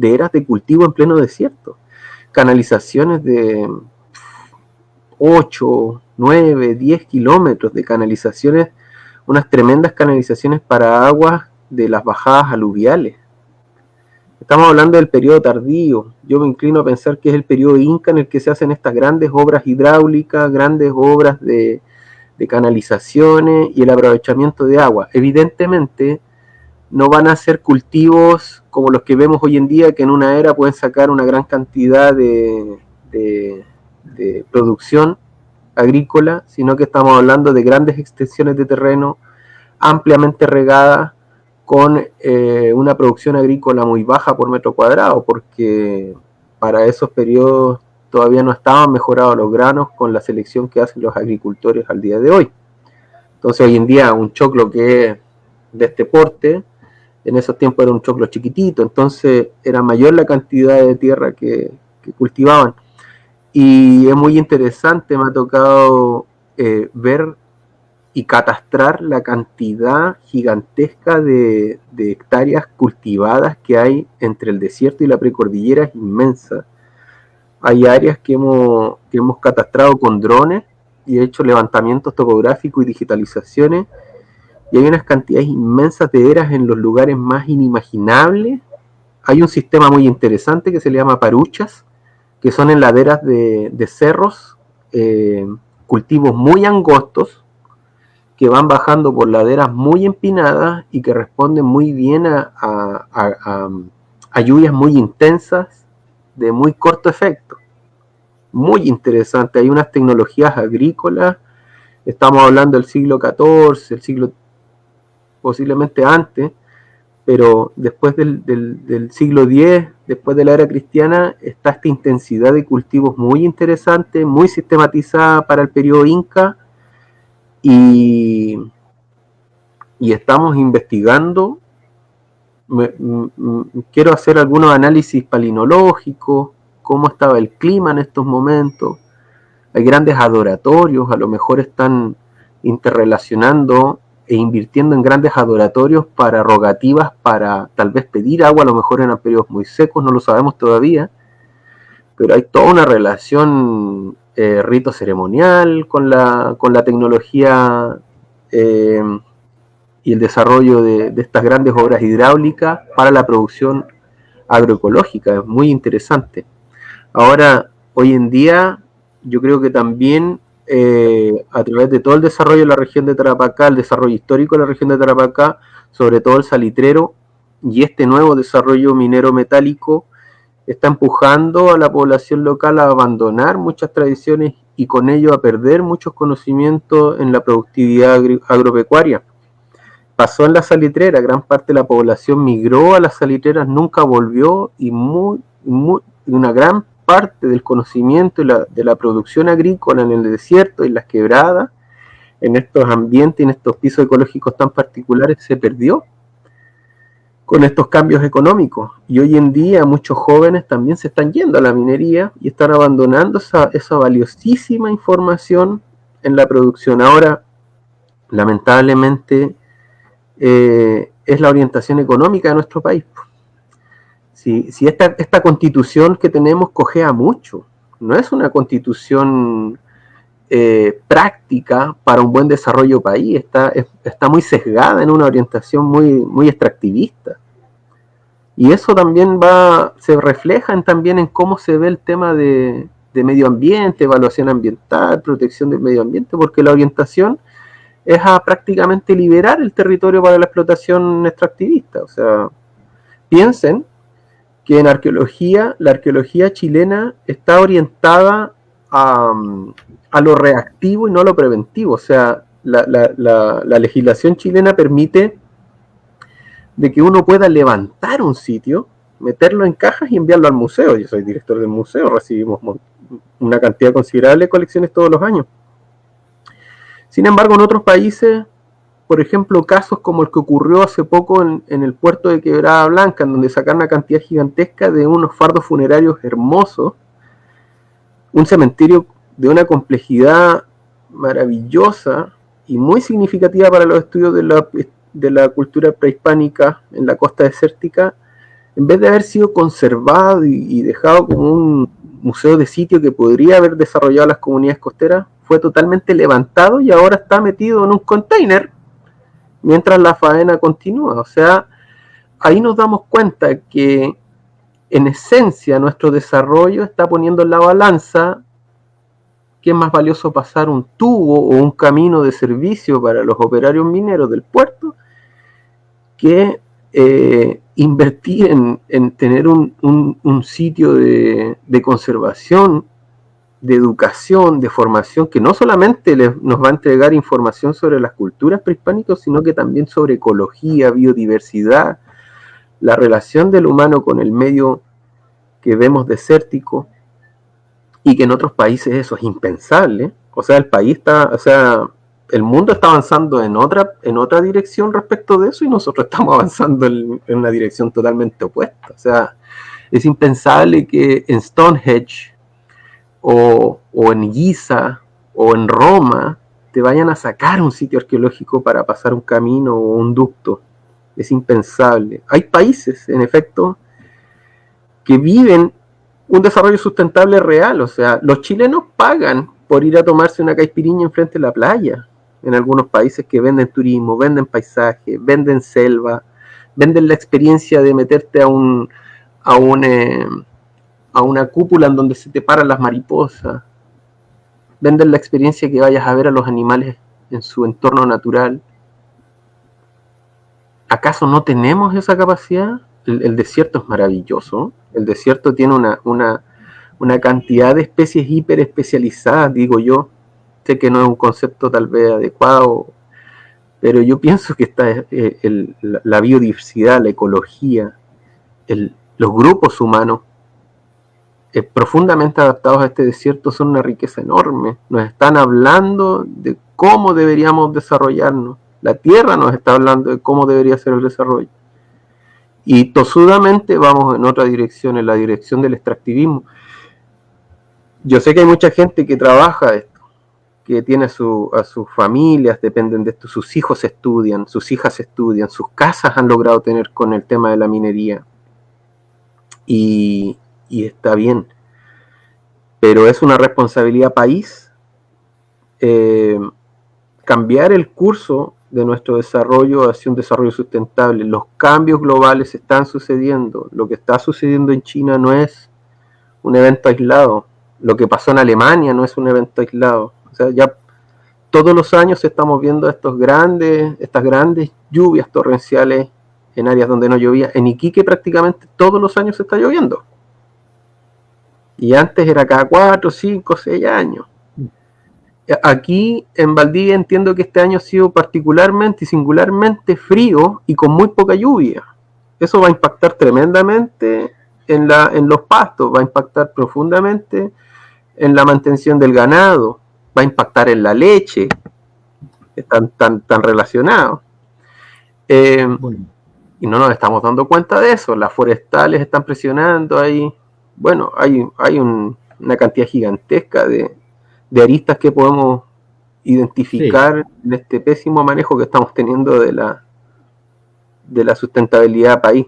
eras de cultivo en pleno desierto. Canalizaciones de 8, 9, 10 kilómetros de canalizaciones unas tremendas canalizaciones para aguas de las bajadas aluviales. Estamos hablando del periodo tardío. Yo me inclino a pensar que es el periodo inca en el que se hacen estas grandes obras hidráulicas, grandes obras de canalizaciones y el aprovechamiento de agua. Evidentemente, no van a ser cultivos como los que vemos hoy en día, que en una era pueden sacar una gran cantidad de producción agrícola, sino que estamos hablando de grandes extensiones de terreno ampliamente regadas, con una producción agrícola muy baja por metro cuadrado, porque para esos periodos todavía no estaban mejorados los granos con la selección que hacen los agricultores al día de hoy. Entonces hoy en día un choclo que es de este porte, en esos tiempos era un choclo chiquitito, entonces era mayor la cantidad de tierra que cultivaban. Y es muy interesante, me ha tocado ver y catastrar la cantidad gigantesca de hectáreas cultivadas que hay entre el desierto y la precordillera, es inmensa. Hay áreas que hemos catastrado con drones y he hecho levantamientos topográficos y digitalizaciones, y hay unas cantidades inmensas de eras en los lugares más inimaginables. Hay un sistema muy interesante que se le llama paruchas, que son en laderas de cerros, cultivos muy angostos, que van bajando por laderas muy empinadas y que responden muy bien a lluvias muy intensas de muy corto efecto. Muy interesante. Hay unas tecnologías agrícolas, estamos hablando del siglo XIV, el siglo posiblemente antes, pero después del siglo X, después de la era cristiana, está esta intensidad de cultivos muy interesante, muy sistematizada para el periodo inca, y estamos investigando. Quiero hacer algunos análisis palinológicos, cómo estaba el clima en estos momentos. Hay grandes adoratorios, a lo mejor están interrelacionando e invirtiendo en grandes adoratorios para rogativas, para tal vez pedir agua, a lo mejor en periodos muy secos, no lo sabemos todavía, pero hay toda una relación rito ceremonial con la tecnología y el desarrollo de estas grandes obras hidráulicas para la producción agroecológica. Es muy interesante. Ahora, hoy en día, yo creo que también a través de todo el desarrollo de la región de Tarapacá, el desarrollo histórico de la región de Tarapacá, sobre todo el salitrero y este nuevo desarrollo minero metálico, está empujando a la población local a abandonar muchas tradiciones y con ello a perder muchos conocimientos en la productividad agropecuaria. Pasó en la salitrera, gran parte de la población migró a las salitreras, nunca volvió, y una gran parte del conocimiento de la producción agrícola en el desierto y en las quebradas, en estos ambientes, en estos pisos ecológicos tan particulares, se perdió con estos cambios económicos. Y hoy en día muchos jóvenes también se están yendo a la minería y están abandonando esa valiosísima información en la producción. Ahora, lamentablemente, es la orientación económica de nuestro país. Si esta constitución que tenemos cojea mucho, no es una constitución práctica para un buen desarrollo país, está muy sesgada en una orientación muy extractivista. Y eso también se refleja también en cómo se ve el tema de medio ambiente, evaluación ambiental, protección del medio ambiente, porque la orientación es a prácticamente liberar el territorio para la explotación extractivista. O sea, piensen que en arqueología, la arqueología chilena está orientada a lo reactivo y no a lo preventivo. O sea, la legislación chilena permite de que uno pueda levantar un sitio, meterlo en cajas y enviarlo al museo. Yo soy director del museo, recibimos una cantidad considerable de colecciones todos los años. Sin embargo, en otros países, por ejemplo, casos como el que ocurrió hace poco en el puerto de Quebrada Blanca, en donde sacaron una cantidad gigantesca de unos fardos funerarios hermosos, un cementerio de una complejidad maravillosa y muy significativa para los estudios de la cultura prehispánica en la costa desértica, en vez de haber sido conservado y dejado como un museo de sitio que podría haber desarrollado las comunidades costeras, fue totalmente levantado y ahora está metido en un container mientras la faena continúa. O sea, ahí nos damos cuenta que en esencia nuestro desarrollo está poniendo en la balanza que es más valioso pasar un tubo o un camino de servicio para los operarios mineros del puerto que invertir en tener un sitio de conservación, de educación, de formación, que no solamente nos va a entregar información sobre las culturas prehispánicas, sino que también sobre ecología, biodiversidad, la relación del humano con el medio que vemos desértico, y que en otros países eso es impensable. O sea, el mundo está avanzando en otra dirección respecto de eso, y nosotros estamos avanzando en una dirección totalmente opuesta. O sea, es impensable que en Stonehenge o en Giza o en Roma te vayan a sacar un sitio arqueológico para pasar un camino o un ducto. Es impensable. Hay países, en efecto, que viven un desarrollo sustentable real. O sea, los chilenos pagan por ir a tomarse una caipirinha enfrente de la playa. En algunos países que venden turismo, venden paisaje, venden selva, venden la experiencia de meterte a una cúpula en donde se te paran las mariposas, venden la experiencia que vayas a ver a los animales en su entorno natural. ¿Acaso no tenemos esa capacidad? El desierto es maravilloso. El desierto tiene una cantidad de especies hiper especializadas, digo yo. Sé que no es un concepto tal vez adecuado, pero yo pienso que está la biodiversidad, la ecología, los grupos humanos profundamente adaptados a este desierto son una riqueza enorme. Nos están hablando de cómo deberíamos desarrollarnos. La tierra nos está hablando de cómo debería ser el desarrollo. Y tosudamente vamos en otra dirección, en la dirección del extractivismo. Yo sé que hay mucha gente que trabaja esto, que tiene a sus familias, dependen de esto, sus hijos estudian, sus hijas estudian, sus casas han logrado tener con el tema de la minería. Y está bien. Pero es una responsabilidad país cambiar el curso de nuestro desarrollo hacia un desarrollo sustentable. Los cambios globales están sucediendo. Lo que está sucediendo en China no es un evento aislado. Lo que pasó en Alemania no es un evento aislado. O sea, ya todos los años estamos viendo estas grandes lluvias torrenciales en áreas donde no llovía. En Iquique prácticamente todos los años se está lloviendo. Y antes era cada 4, 5, 6 años. Aquí en Valdivia entiendo que este año ha sido particularmente y singularmente frío y con muy poca lluvia. Eso va a impactar tremendamente en los pastos, va a impactar profundamente en la mantención del ganado, va a impactar en la leche, están tan relacionados. Bueno. Y no nos estamos dando cuenta de eso. Las forestales están presionando ahí. Bueno, hay una cantidad gigantesca de aristas que podemos identificar en este pésimo manejo que estamos teniendo de la sustentabilidad país.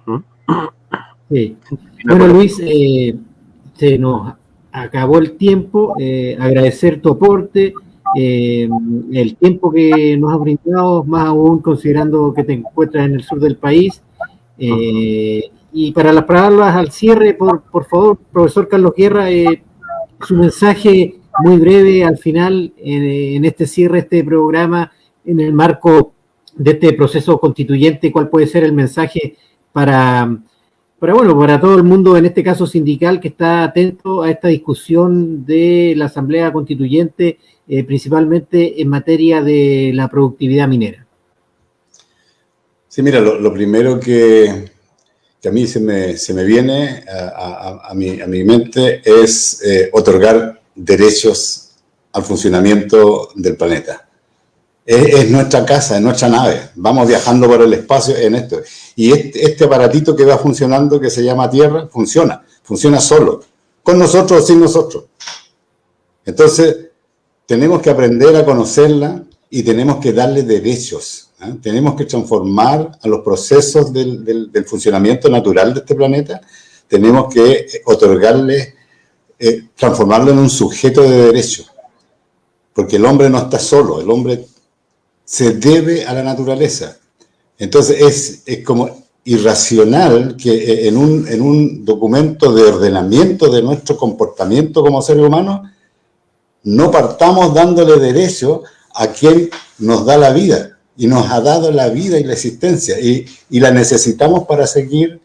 Sí. Bueno, Luis, se nos acabó el tiempo. Agradecer tu aporte, el tiempo que nos has brindado, más aún considerando que te encuentras en el sur del país. Y para las palabras al cierre, por favor, profesor Carlos Guerra, su mensaje muy breve al final, en este cierre, este programa, en el marco de este proceso constituyente. ¿Cuál puede ser el mensaje para todo el mundo, en este caso sindical, que está atento a esta discusión de la Asamblea Constituyente, principalmente en materia de la productividad minera? Sí, mira, lo primero que a mí se me viene a mi mente es otorgar derechos al funcionamiento del planeta. Es nuestra casa, es nuestra nave. Vamos viajando por el espacio en esto. Y este aparatito que va funcionando, que se llama Tierra, funciona solo, con nosotros o sin nosotros. Entonces, tenemos que aprender a conocerla y tenemos que darle derechos. Tenemos que transformar a los procesos del funcionamiento natural de este planeta. Tenemos que otorgarle, transformarlo en un sujeto de derecho. Porque el hombre no está solo, el hombre se debe a la naturaleza. Entonces es como irracional que en un documento de ordenamiento de nuestro comportamiento como seres humanos no partamos dándole derecho a quien nos da la vida y nos ha dado la vida y la existencia y la necesitamos para seguir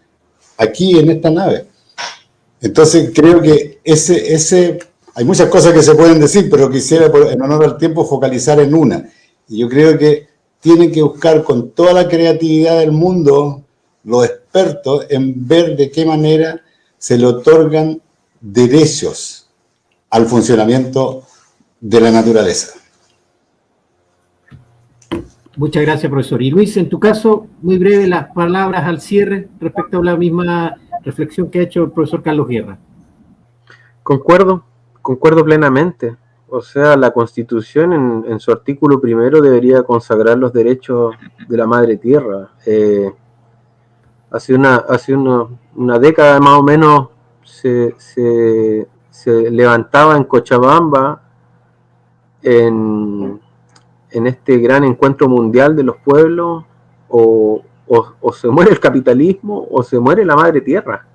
aquí en esta nave. Entonces creo que hay muchas cosas que se pueden decir, pero quisiera en honor al tiempo focalizar en una. Y yo creo que tienen que buscar con toda la creatividad del mundo los expertos en ver de qué manera se le otorgan derechos al funcionamiento de la naturaleza. Muchas gracias, profesor. Y Luis, en tu caso, muy breve las palabras al cierre respecto a la misma reflexión que ha hecho el profesor Carlos Guerra. Concuerdo plenamente. O sea, la Constitución en su artículo primero debería consagrar los derechos de la Madre Tierra. Hace una década más o menos se levantaba en Cochabamba en este gran encuentro mundial de los pueblos, o se muere el capitalismo o se muere la Madre Tierra.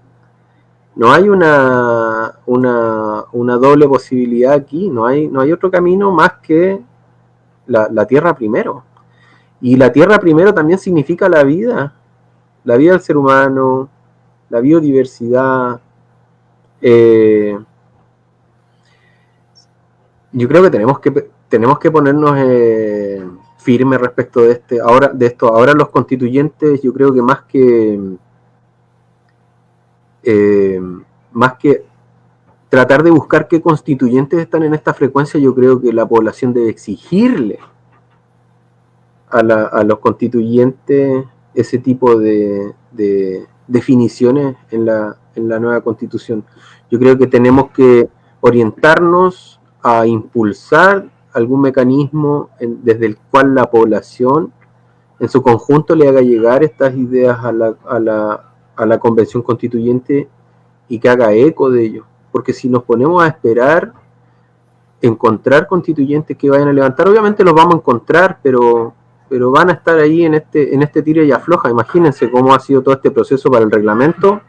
No hay una doble posibilidad aquí, no hay otro camino más que la tierra primero. Y la tierra primero también significa la vida del ser humano, la biodiversidad. Yo creo que tenemos que ponernos firmes respecto de esto. Ahora los constituyentes, yo creo que más que tratar de buscar qué constituyentes están en esta frecuencia, yo creo que la población debe exigirle a los constituyentes ese tipo de definiciones en la nueva Constitución. Yo creo que tenemos que orientarnos a impulsar algún mecanismo desde el cual la población en su conjunto le haga llegar estas ideas a la Convención Constituyente y que haga eco de ello. Porque si nos ponemos a esperar encontrar constituyentes que vayan a levantar, obviamente los vamos a encontrar, pero van a estar ahí en este tira y afloja. Imagínense cómo ha sido todo este proceso para el reglamento.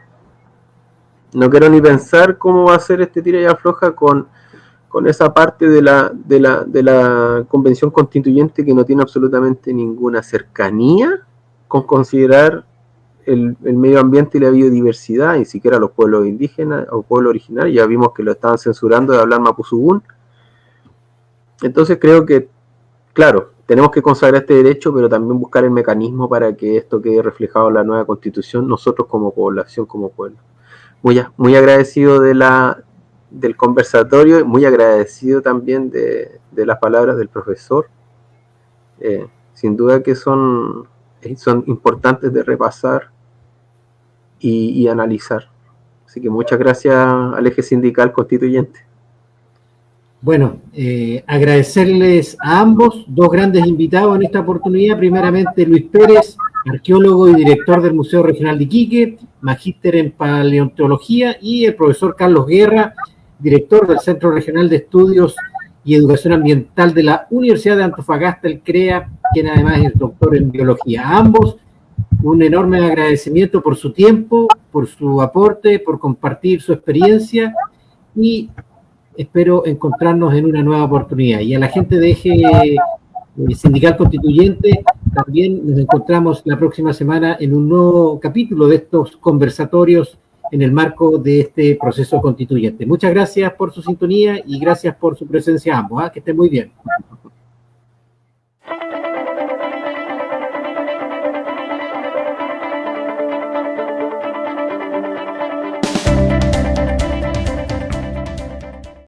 No quiero ni pensar cómo va a ser este tira y afloja con esa parte de la Convención Constituyente que no tiene absolutamente ninguna cercanía con considerar el medio ambiente y la biodiversidad, ni siquiera los pueblos indígenas o pueblos originarios. Ya vimos que lo estaban censurando de hablar mapuzungún. Entonces creo que, claro, tenemos que consagrar este derecho, pero también buscar el mecanismo para que esto quede reflejado en la nueva Constitución, nosotros como población, como pueblo. Muy agradecido del conversatorio, muy agradecido también de las palabras del profesor. Sin duda que son importantes de repasar y analizar. Así que muchas gracias al Eje Sindical Constituyente. Bueno, agradecerles a ambos, dos grandes invitados en esta oportunidad. Primeramente, Luis Pérez, arqueólogo y director del Museo Regional de Iquique, magíster en paleontología, y el profesor Carlos Guerra, director del Centro Regional de Estudios y Educación Ambiental de la Universidad de Antofagasta, el CREA, quien además es doctor en biología. A ambos, un enorme agradecimiento por su tiempo, por su aporte, por compartir su experiencia, y espero encontrarnos en una nueva oportunidad. Y a la gente de Eje Sindical Constituyente, también nos encontramos la próxima semana en un nuevo capítulo de estos conversatorios en el marco de este proceso constituyente. Muchas gracias por su sintonía y gracias por su presencia a ambos. Que estén muy bien.